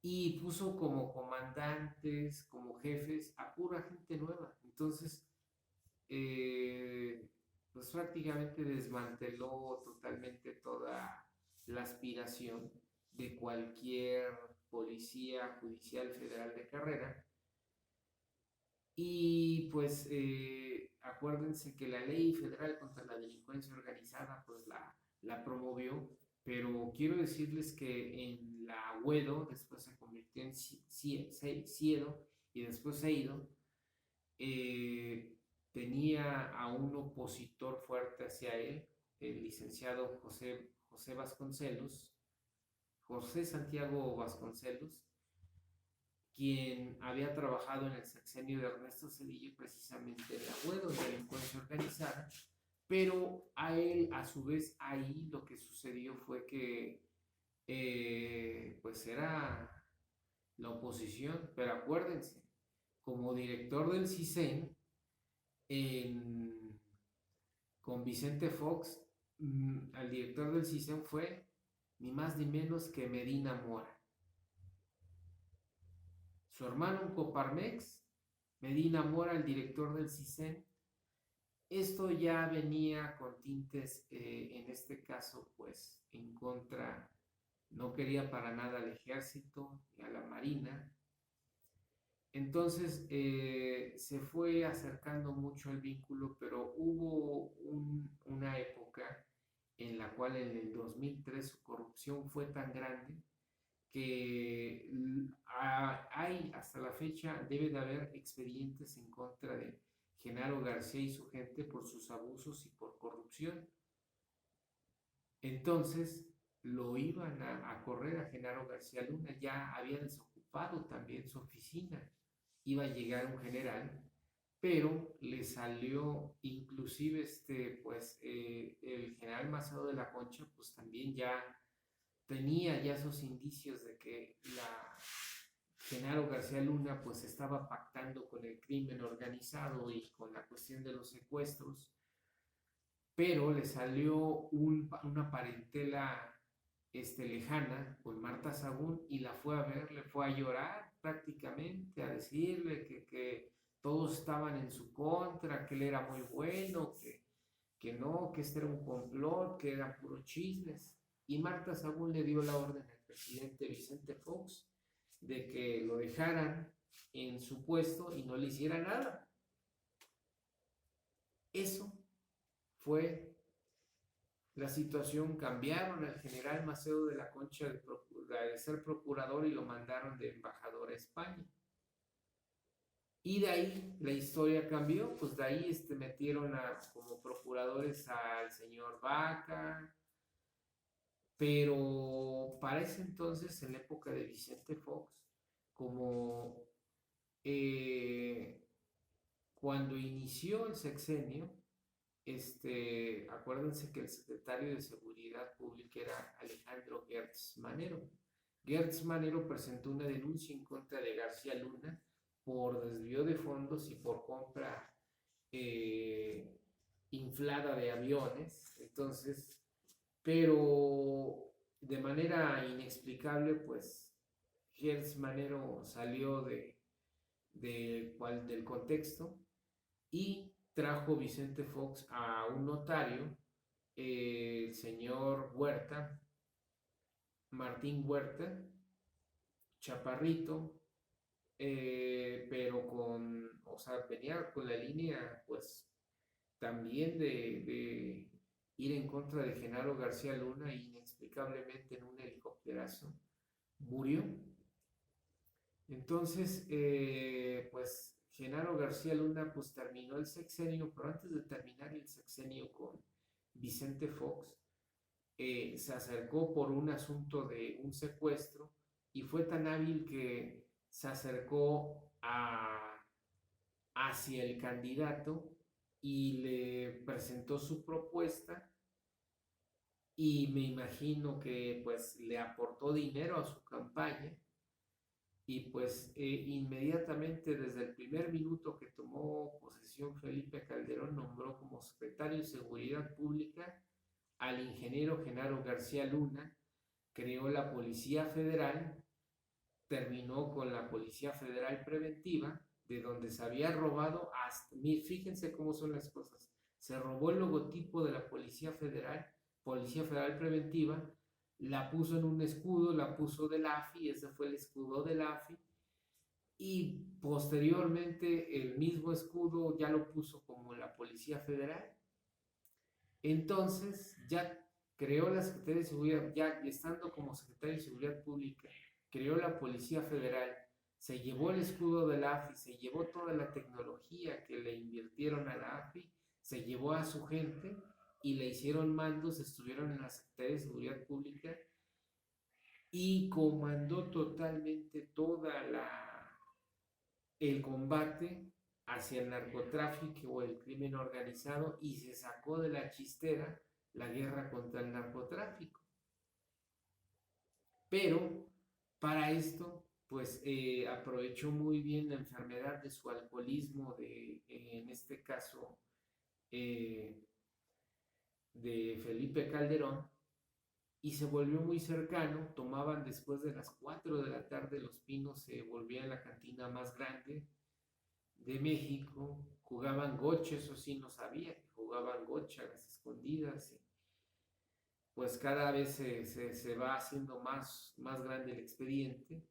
Y puso como comandantes, como jefes, a pura gente nueva. Entonces, pues prácticamente desmanteló totalmente toda la aspiración de cualquier policía judicial federal de carrera. Y pues acuérdense que la ley federal contra la delincuencia organizada pues la promovió, pero quiero decirles que en la UEDO, después se convirtió en CIEDO y después CEIDO, tenía a un opositor fuerte hacia él, el licenciado José Vasconcelos, José Santiago Vasconcelos, quien había trabajado en el sexenio de Ernesto Zedillo, precisamente en la web de delincuencia organizada, pero a él, a su vez, ahí lo que sucedió fue que pues era la oposición, pero acuérdense, como director del CISEN, con Vicente Fox, al director del CISEN fue ni más ni menos que Medina Mora. Su hermano en Coparmex, Medina Mora, el director del CISEN. Esto ya venía con tintes, en este caso, pues, en contra, no quería para nada al ejército ni a la marina. Entonces se fue acercando mucho el vínculo, pero hubo una época en la cual en el 2003 su corrupción fue tan grande que hay hasta la fecha, debe de haber expedientes en contra de Genaro García y su gente por sus abusos y por corrupción. Entonces lo iban a correr a Genaro García Luna, ya había desocupado también su oficina, iba a llegar un general, pero le salió inclusive el general Macedo de la Concha, pues también ya tenía ya esos indicios de que Genaro García Luna pues estaba pactando con el crimen organizado y con la cuestión de los secuestros, pero le salió una parentela lejana con Marta Sagún y la fue a ver, le fue a llorar prácticamente, a decirle que todos estaban en su contra, que él era muy bueno, que no, que este era un complot, que eran puros chismes. Y Marta Sagún le dio la orden al presidente Vicente Fox de que lo dejaran en su puesto y no le hiciera nada. Eso fue la situación. Cambiaron al general Macedo de la Concha de ser procurador y lo mandaron de embajador a España. Y de ahí la historia cambió, pues de ahí metieron como procuradores al señor Vaca, pero para ese entonces, en la época de Vicente Fox, como cuando inició el sexenio, acuérdense que el secretario de Seguridad Pública era Alejandro Gertz Manero. Gertz Manero presentó una denuncia en contra de García Luna por desvío de fondos y por compra inflada de aviones. Entonces, pero de manera inexplicable, pues Gertz Manero salió del contexto y trajo Vicente Fox a un notario, el señor Huerta, Martín Huerta, chaparrito, pero o sea, venía con la línea, pues, también de ir en contra de Genaro García Luna y inexplicablemente en un helicópterazo murió. Entonces, pues Genaro García Luna pues terminó el sexenio, pero antes de terminar el sexenio con Vicente Fox, se acercó por un asunto de un secuestro y fue tan hábil que se acercó hacia el candidato y le presentó su propuesta y me imagino que pues le aportó dinero a su campaña. Y pues inmediatamente desde el primer minuto que tomó posesión Felipe Calderón nombró como secretario de Seguridad Pública al ingeniero Genaro García Luna, creó la Policía Federal, terminó con la Policía Federal Preventiva, de donde se había robado hasta, fíjense cómo son las cosas, se robó el logotipo de la Policía Federal Preventiva, la puso en un escudo, la puso del AFI, ese fue el escudo del AFI, y posteriormente el mismo escudo ya lo puso como la Policía Federal. Entonces ya creó la Secretaría de Seguridad, ya estando como Secretario de Seguridad Pública, creó la Policía Federal, se llevó el escudo del AFI, se llevó toda la tecnología que le invirtieron a la AFI, se llevó a su gente y le hicieron mandos, estuvieron en la Secretaría de Seguridad Pública y comandó totalmente el combate hacia el narcotráfico o el crimen organizado y se sacó de la chistera la guerra contra el narcotráfico. Pero para esto, pues aprovechó muy bien la enfermedad de su alcoholismo, en este caso eh, de Felipe Calderón, y se volvió muy cercano. Tomaban después de las 4 de la tarde, Los Pinos se volvía la cantina más grande de México, jugaban gocha, eso sí no sabía, que jugaban gocha a las escondidas, y pues cada vez se va haciendo más grande el expediente,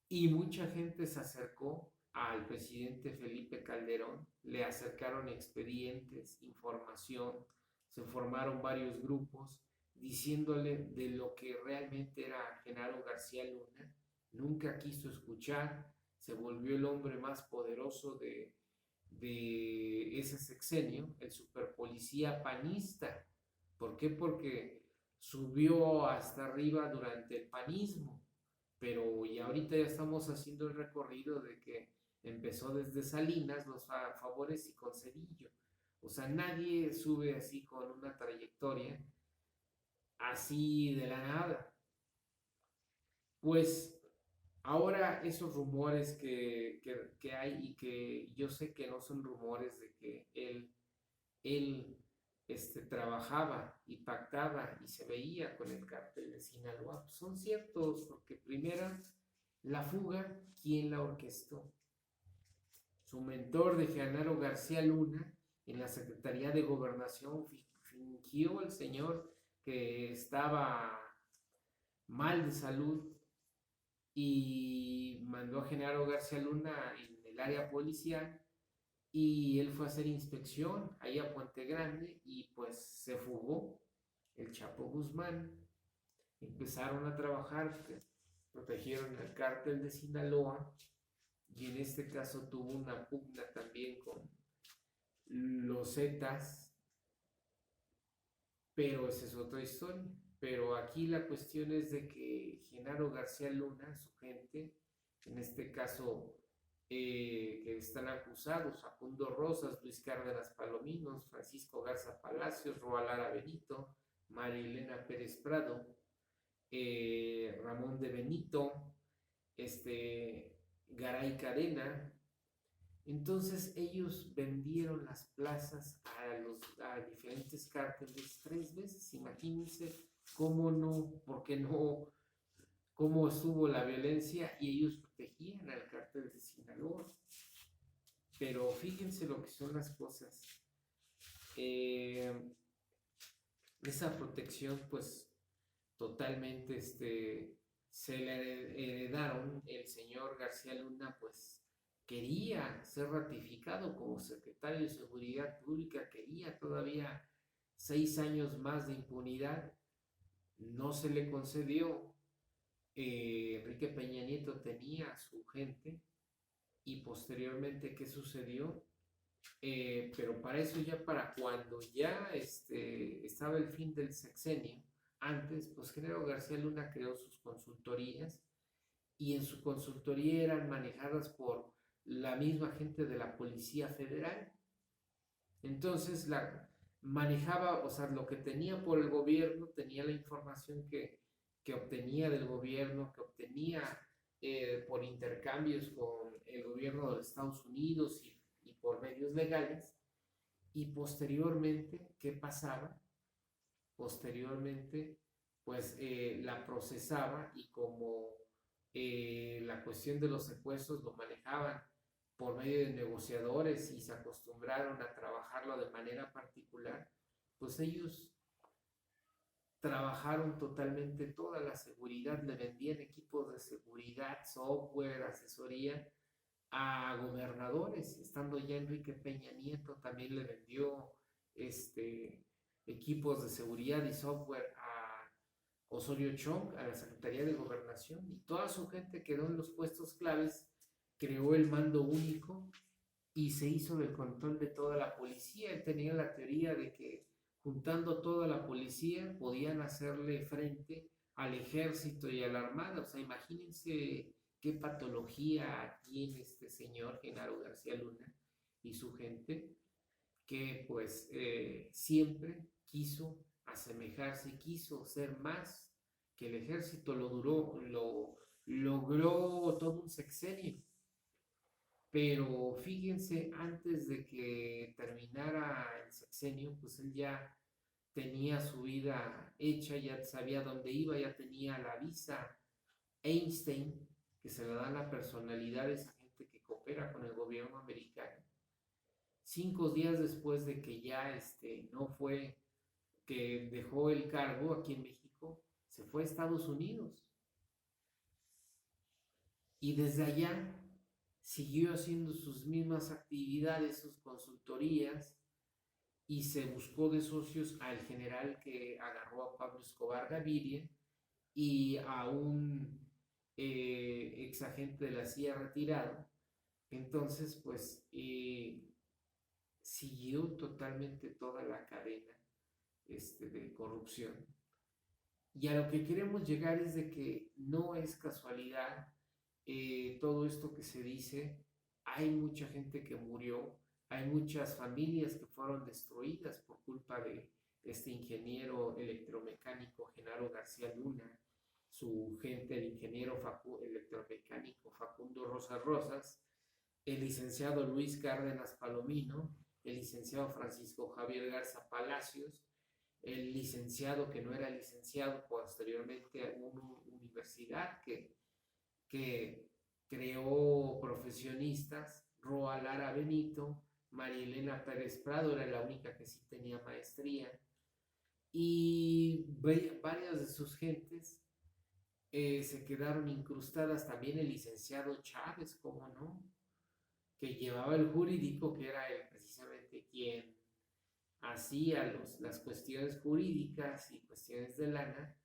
y mucha gente se acercó al presidente Felipe Calderón, le acercaron expedientes, información, se formaron varios grupos diciéndole de lo que realmente era Genaro García Luna. Nunca quiso escuchar, se volvió el hombre más poderoso de ese sexenio, el superpolicía panista. ¿Por qué? Porque subió hasta arriba durante el panismo, pero y ahorita ya estamos haciendo el recorrido de que empezó desde Salinas, los favores y con Cedillo. O sea, nadie sube así con una trayectoria así de la nada. Pues ahora esos rumores que hay, y que yo sé que no son rumores de que él trabajaba y pactaba y se veía con el cártel de Sinaloa, pues son ciertos, porque primero la fuga, ¿quién la orquestó? Su mentor de Genaro García Luna en la Secretaría de Gobernación fingió el señor que estaba mal de salud y mandó a Genaro García Luna en el área policial, y él fue a hacer inspección ahí a Puente Grande y pues se fugó el Chapo Guzmán. Empezaron a trabajar, protegieron al cártel de Sinaloa, y en este caso tuvo una pugna también con los Zetas, pero esa es otra historia. Pero aquí la cuestión es de que Genaro García Luna, su gente, en este caso que están acusados, Facundo Rosas, Luis Cárdenas Palominos, Francisco Garza Palacios, Roalara Benito, María Elena Pérez Prado, Ramón de Benito, Garay Cadena. Entonces ellos vendieron las plazas a diferentes cárteles 3 veces. Imagínense cómo no, porque no, cómo estuvo la violencia, y ellos protegían al cártel de Sinaloa. Pero fíjense lo que son las cosas. Esa protección, pues, totalmente se le heredaron. El señor García Luna, pues, quería ser ratificado como secretario de Seguridad Pública, quería todavía 6 años más de impunidad, no se le concedió. Enrique Peña Nieto tenía a su gente, y posteriormente, ¿qué sucedió? Pero para eso, ya para cuando ya estaba el fin del sexenio, antes, pues Genaro García Luna creó sus consultorías, y en su consultoría eran manejadas por la misma gente de la Policía Federal. Entonces manejaba, o sea, lo que tenía por el gobierno, tenía la información que obtenía del gobierno, que obtenía por intercambios con el gobierno de los Estados Unidos, y por medios legales. Y posteriormente, ¿qué pasaba? Posteriormente, pues la procesaba, y como la cuestión de los secuestros lo manejaban por medio de negociadores y se acostumbraron a trabajarlo de manera particular, pues ellos trabajaron totalmente toda la seguridad, le vendían equipos de seguridad, software, asesoría a gobernadores. Estando ya Enrique Peña Nieto, también le vendió equipos de seguridad y software a Osorio Chong, a la Secretaría de Gobernación, y toda su gente quedó en los puestos claves. Creó el mando único y se hizo del control de toda la policía. Él tenía la teoría de que juntando toda la policía podían hacerle frente al ejército y a la armada. O sea, imagínense qué patología tiene este señor Genaro García Luna y su gente, que pues siempre quiso asemejarse, quiso ser más que el ejército. Lo logró todo un sexenio, pero fíjense, antes de que terminara el sexenio, pues él ya tenía su vida hecha, ya sabía dónde iba, ya tenía la visa Einstein, que se le da la personalidad de esa gente que coopera con el gobierno americano. 5 días después de que ya no fue, que dejó el cargo aquí en México, se fue a Estados Unidos. Y desde allá siguió haciendo sus mismas actividades, sus consultorías, y se buscó de socios al general que agarró a Pablo Escobar Gaviria y a un ex agente de la CIA retirado. Entonces, pues siguió totalmente toda la cadena de corrupción. Y a lo que queremos llegar es de que no es casualidad todo esto que se dice. Hay mucha gente que murió, hay muchas familias que fueron destruidas por culpa de este ingeniero electromecánico Genaro García Luna, su gente, el ingeniero electromecánico Facundo Rosas Rosas, el licenciado Luis Cárdenas Palomino, el licenciado Francisco Javier Garza Palacios, el licenciado que no era licenciado posteriormente a una universidad que creó profesionistas, Roa Lara Benito, María Elena Pérez Prado era la única que sí tenía maestría, y varias de sus gentes se quedaron incrustadas. También el licenciado Chávez, ¿cómo no?, que llevaba el jurídico, que era precisamente quien hacía las cuestiones jurídicas y cuestiones de lana.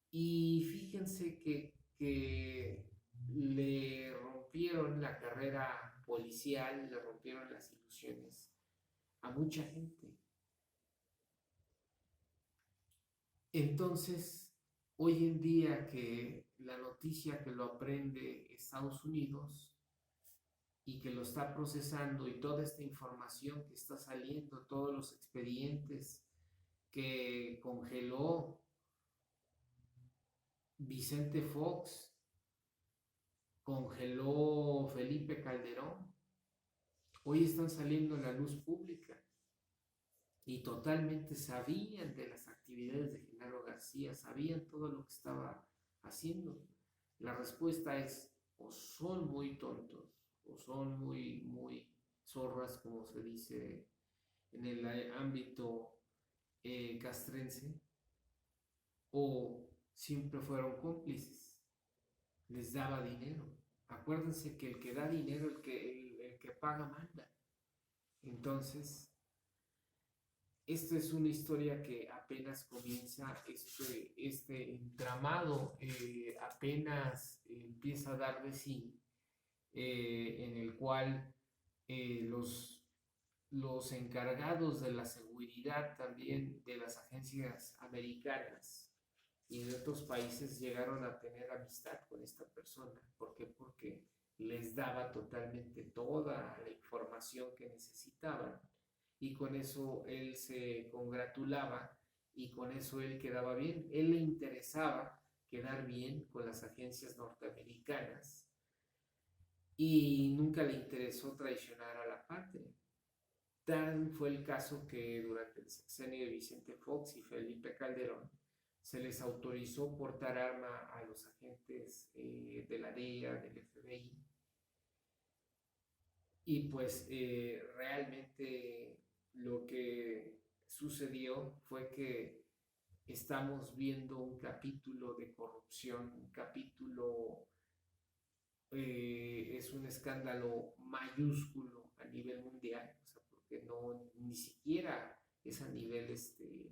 Y fíjense que le rompieron la carrera policial, le rompieron las ilusiones a mucha gente. Entonces, hoy en día que la noticia que lo aprende Estados Unidos y que lo está procesando, y toda esta información que está saliendo, todos los expedientes que congeló Vicente Fox, congeló Felipe Calderón, hoy están saliendo a la luz pública y totalmente sabían de las actividades de Genaro García, sabían todo lo que estaba haciendo. La respuesta es: o son muy tontos, o son muy zorras, como se dice en el ámbito castrense, o siempre fueron cómplices, les daba dinero. Acuérdense que el que da dinero, el que paga, manda. Entonces, esta es una historia que apenas comienza, este entramado apenas empieza a dar de sí, en el cual los encargados de la seguridad también de las agencias americanas y de otros países llegaron a tener amistad con esta persona. ¿Por qué? Porque les daba totalmente toda la información que necesitaban, y con eso él se congratulaba y con eso él quedaba bien. Él le interesaba quedar bien con las agencias norteamericanas y nunca le interesó traicionar a la patria. Tan fue el caso que durante el sexenio de Vicente Fox y Felipe Calderón se les autorizó portar arma a los agentes de la DEA, del FBI, y pues realmente lo que sucedió fue que estamos viendo un capítulo de corrupción, un capítulo, es un escándalo mayúsculo a nivel mundial, o sea, porque no, ni siquiera es a nivel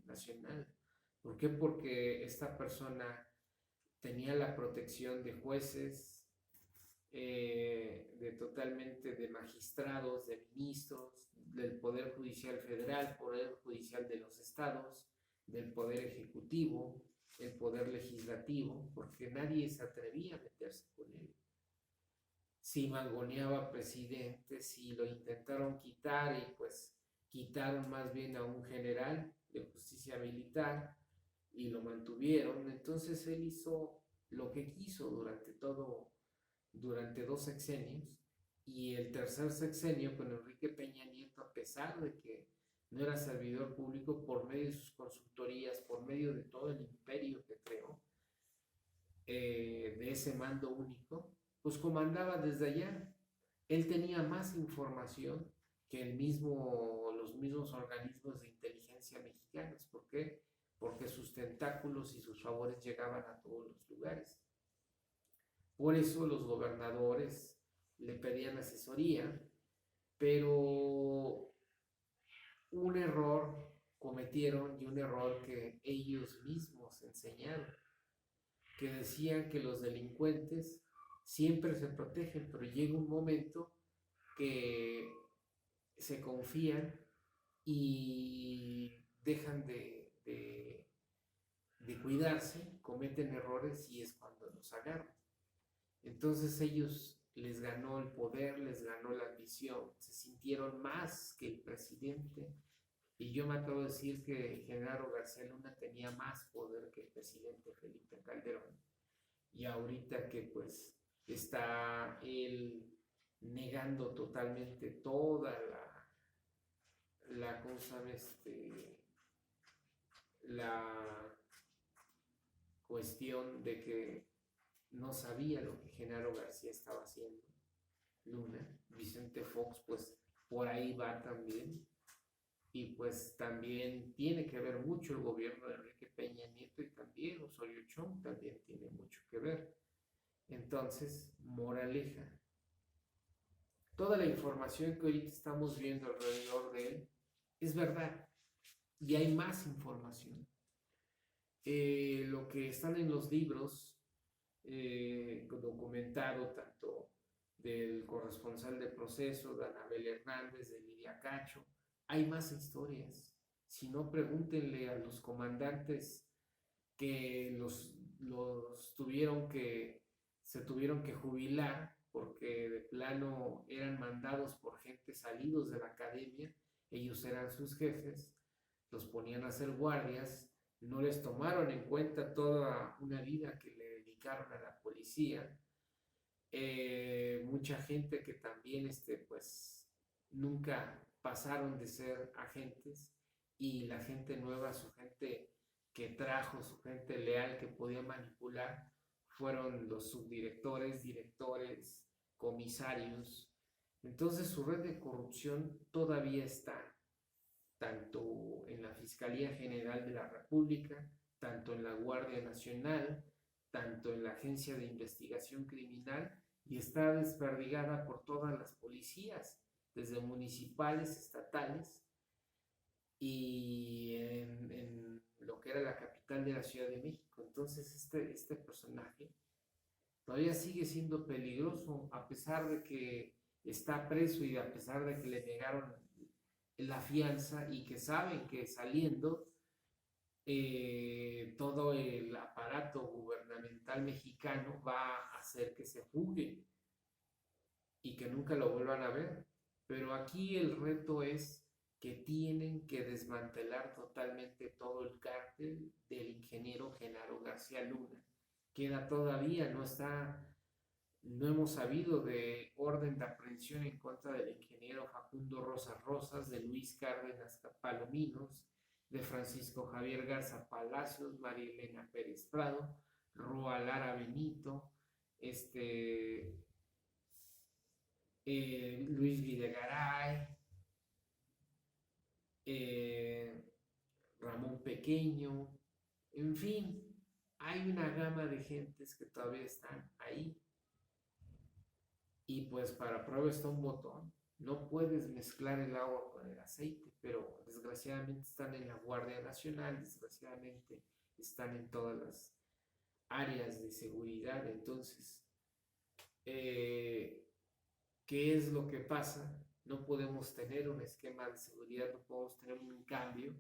nacional. ¿Por qué? Porque esta persona tenía la protección de jueces, de magistrados, de ministros, del Poder Judicial Federal, Poder Judicial de los estados, del Poder Ejecutivo. el poder legislativo, porque nadie se atrevía a meterse con él. Si mangoneaba presidente, si lo intentaron quitar y pues quitaron más bien a un general de justicia militar y lo mantuvieron. Entonces él hizo lo que quiso durante 2 sexenios, y el tercer sexenio con Enrique Peña Nieto, a pesar de que no era servidor público, por medio de sus consultorías, por medio de todo el imperio que creó, de ese mando único, pues comandaba desde allá. Él tenía más información que los mismos organismos de inteligencia mexicanos. ¿Por qué? Porque sus tentáculos y sus favores llegaban a todos los lugares. Por eso los gobernadores le pedían asesoría, pero un error cometieron, y un error que ellos mismos enseñaron, que decían que los delincuentes siempre se protegen, pero llega un momento que se confían y dejan de cuidarse, cometen errores y es cuando los agarran. Entonces ellos les ganó el poder, les ganó la ambición, se sintieron más que el presidente. Y yo me atrevo a decir que Genaro García Luna tenía más poder que el presidente Felipe Calderón. Y ahorita que pues está él negando totalmente toda la cosa, la cuestión de que no sabía lo que Genaro García estaba haciendo, Luna, Vicente Fox, pues por ahí va también. Y pues también tiene que ver mucho el gobierno de Enrique Peña Nieto, y también Osorio Chong también tiene mucho que ver. Entonces, moraleja, toda la información que ahorita estamos viendo alrededor de él es verdad, y hay más información. Lo que están en los libros, documentado tanto del corresponsal de Proceso, de Anabel Hernández, de Lidia Cacho, hay más historias. Si no, pregúntenle a los comandantes que se tuvieron que jubilar porque de plano eran mandados por gente salidos de la academia. Ellos eran sus jefes, los ponían a hacer guardias, no les tomaron en cuenta toda una vida que le dedicaron a la policía. Mucha gente que también pues nunca pasaron de ser agentes, y la gente nueva, su gente que trajo, su gente leal que podía manipular, fueron los subdirectores, directores, comisarios. Entonces su red de corrupción todavía está, tanto en la Fiscalía General de la República, tanto en la Guardia Nacional, tanto en la Agencia de Investigación Criminal, y está desperdigada por todas las policías, desde municipales, estatales, y en lo que era la capital de la Ciudad de México. Entonces este personaje todavía sigue siendo peligroso, a pesar de que está preso y a pesar de que le negaron la fianza, y que saben que saliendo todo el aparato gubernamental mexicano va a hacer que se fugue y que nunca lo vuelvan a ver. Pero aquí el reto es que tienen que desmantelar totalmente todo el cártel del ingeniero Genaro García Luna. Queda todavía, no hemos sabido de orden de aprehensión en contra del ingeniero Facundo Rosas Rosas, de Luis Cárdenas Palominos, de Francisco Javier Garza Palacios, María Elena Pérez Prado, Roa Lara Benito, Luis Videgaray, Ramón Pequeño, en fin, hay una gama de gentes que todavía están ahí. Y pues para prueba está un botón. No puedes mezclar el agua con el aceite, pero desgraciadamente están en la Guardia Nacional, desgraciadamente están en todas las áreas de seguridad. Entonces, ¿qué es lo que pasa? No podemos tener un esquema de seguridad, no podemos tener un cambio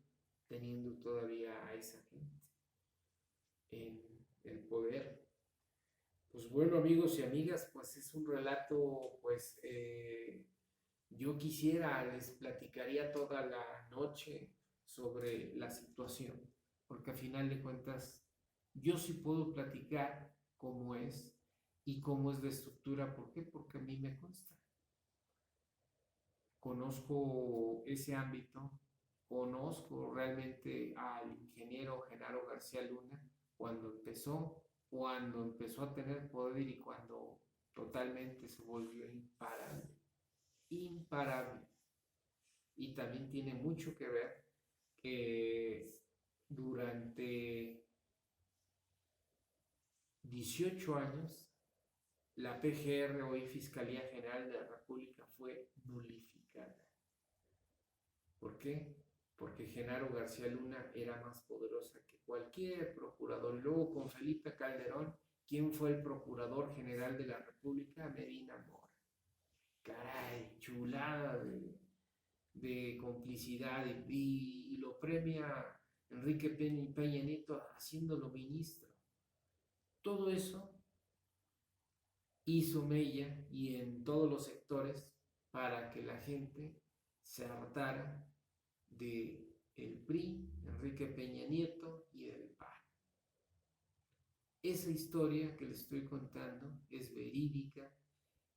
teniendo todavía a esa gente. en el poder. Pues bueno, amigos y amigas, pues es un relato, pues yo quisiera, les platicaría toda la noche sobre la situación, porque a final de cuentas yo sí puedo platicar cómo es y cómo es de estructura. ¿Por qué? Porque a mí me consta. Conozco ese ámbito, conozco realmente al ingeniero Genaro García Luna cuando empezó a tener poder y cuando totalmente se volvió imparable, imparable. Y también tiene mucho que ver que durante 18 años la PGR, hoy Fiscalía General de la República, fue nulificada. ¿Por qué? Porque Genaro García Luna era más poderosa que cualquier procurador. Y luego con Felipe Calderón, ¿quién fue el Procurador General de la República? Medina Mora. Caray, chulada de complicidad, y lo premia Enrique Peña Nieto haciéndolo ministro. Todo eso hizo mella y en todos los sectores para que la gente se hartara de el PRI, Enrique Peña Nieto y del PAN. Esa historia que les estoy contando es verídica.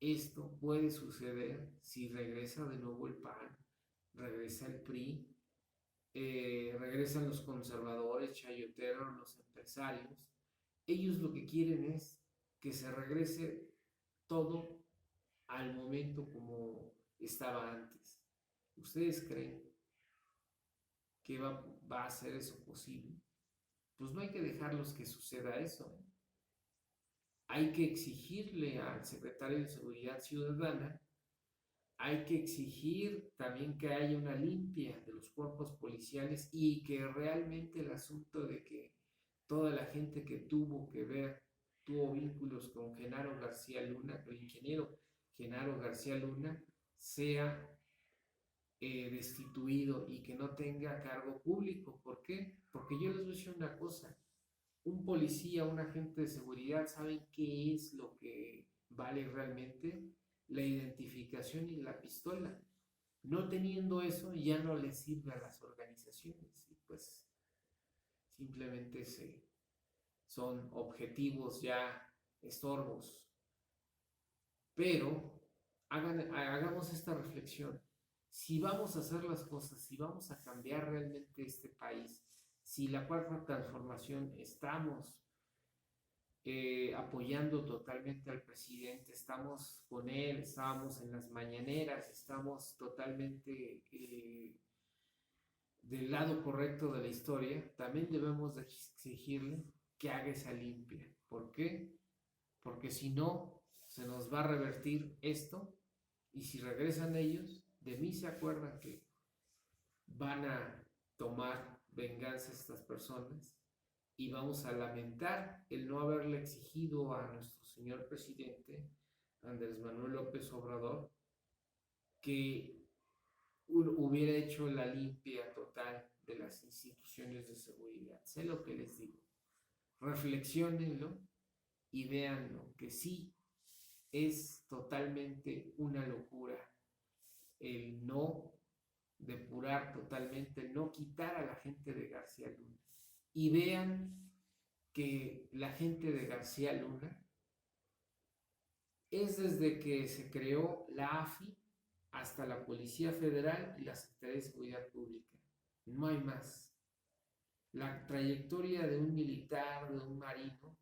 Esto puede suceder si regresa de nuevo el PAN, regresa el PRI, regresan los conservadores, chayoteros, los empresarios. Ellos lo que quieren es que se regrese todo al momento como estaba antes. ¿Ustedes creen que va a ser eso posible? Pues no hay que dejarlos que suceda eso. Hay que exigirle al secretario de Seguridad Ciudadana, hay que exigir también que haya una limpia de los cuerpos policiales y que realmente el asunto de que toda la gente que tuvo vínculos con Genaro García Luna, el ingeniero Genaro García Luna, sea destituido y que no tenga cargo público. ¿Por qué? Porque yo les voy a decir una cosa. Un policía, un agente de seguridad, ¿saben qué es lo que vale realmente? La identificación y la pistola. No teniendo eso, ya no les sirve a las organizaciones. Y pues simplemente son objetivos ya estorbos. Pero hagamos esta reflexión. Si vamos a hacer las cosas, si vamos a cambiar realmente este país, si la cuarta transformación estamos apoyando totalmente al presidente, estamos con él, estábamos en las mañaneras, estamos totalmente del lado correcto de la historia, también debemos de exigirle que haga esa limpia. ¿Por qué? Porque si no, se nos va a revertir esto, y si regresan ellos, de mí se acuerdan que van a tomar venganza estas personas y vamos a lamentar el no haberle exigido a nuestro señor presidente Andrés Manuel López Obrador que hubiera hecho la limpia total de las instituciones de seguridad. Sé lo que les digo. Reflexionenlo y véanlo, que sí es totalmente una locura el no depurar totalmente, el no quitar a la gente de García Luna. Y vean que la gente de García Luna es desde que se creó la AFI hasta la Policía Federal y la Secretaría de Seguridad Pública. No hay más. La trayectoria de un militar, de un marino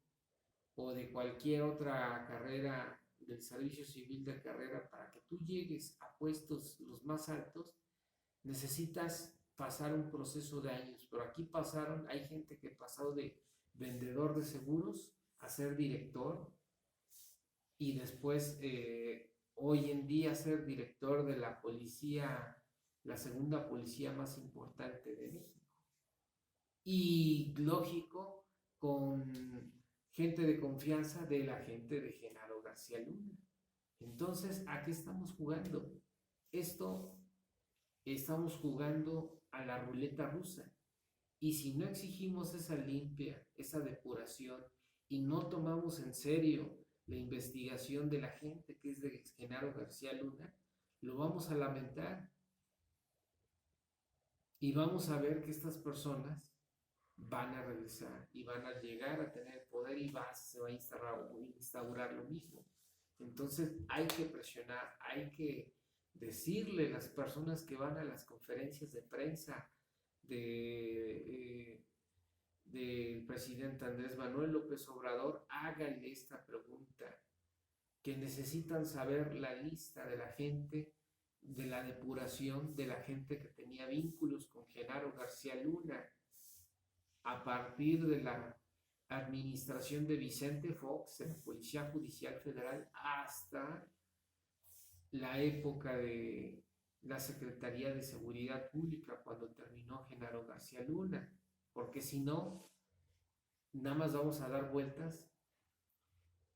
o de cualquier otra carrera del servicio civil de carrera, para que tú llegues a puestos los más altos, necesitas pasar un proceso de años. Pero aquí hay gente que pasó de vendedor de seguros a ser director y después hoy en día ser director de la policía, la segunda policía más importante de México. Y lógico, con gente de confianza de la gente de Genaro García Luna. Entonces, ¿a qué estamos jugando? Estamos jugando a la ruleta rusa. Y si no exigimos esa limpia, esa depuración, y no tomamos en serio la investigación de la gente que es de Genaro García Luna, lo vamos a lamentar. Y vamos a ver que estas personas van a regresar y van a llegar a tener poder y se va a instaurar lo mismo. Entonces hay que presionar, hay que decirle a las personas que van a las conferencias de prensa del presidente Andrés Manuel López Obrador, háganle esta pregunta, que necesitan saber la lista de la gente, de la depuración de la gente que tenía vínculos con Genaro García Luna a partir de la administración de Vicente Fox en la Policía Judicial Federal hasta la época de la Secretaría de Seguridad Pública cuando terminó Genaro García Luna, porque si no, nada más vamos a dar vueltas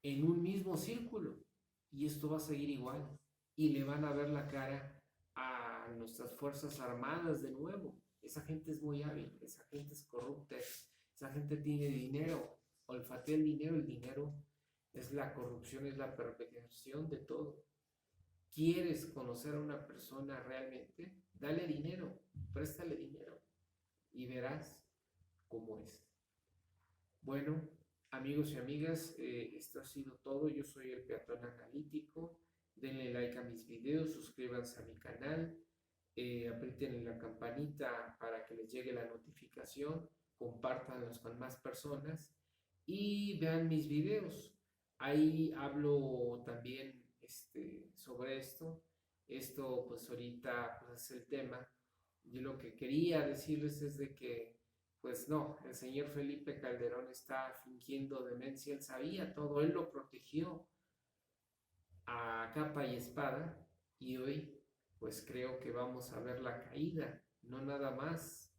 en un mismo círculo y esto va a seguir igual y le van a ver la cara a nuestras Fuerzas Armadas de nuevo. Esa gente es muy hábil, esa gente es corrupta, esa gente tiene dinero, olfatea el dinero es la corrupción, es la perversión de todo. ¿Quieres conocer a una persona realmente? Dale dinero, préstale dinero y verás cómo es. Bueno, amigos y amigas, esto ha sido todo. Yo soy el Peatón Analítico. Denle like a mis videos, suscríbanse a mi canal, aprieten la campanita para que les llegue la notificación, compártanlos con más personas y vean mis videos. Ahí hablo también sobre esto. Esto pues ahorita pues, es el tema. Yo lo que quería decirles es de que pues no, el señor Felipe Calderón está fingiendo demencia, él sabía todo, él lo protegió a capa y espada y hoy pues creo que vamos a ver la caída, no nada más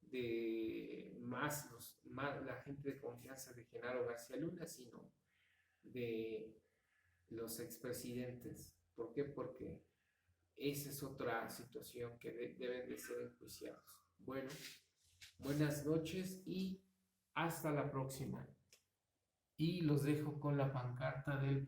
de más la gente de confianza de Genaro García Luna, sino de los expresidentes. ¿Por qué? Porque esa es otra situación que deben de ser enjuiciados. Bueno, buenas noches y hasta la próxima. Y los dejo con la pancarta del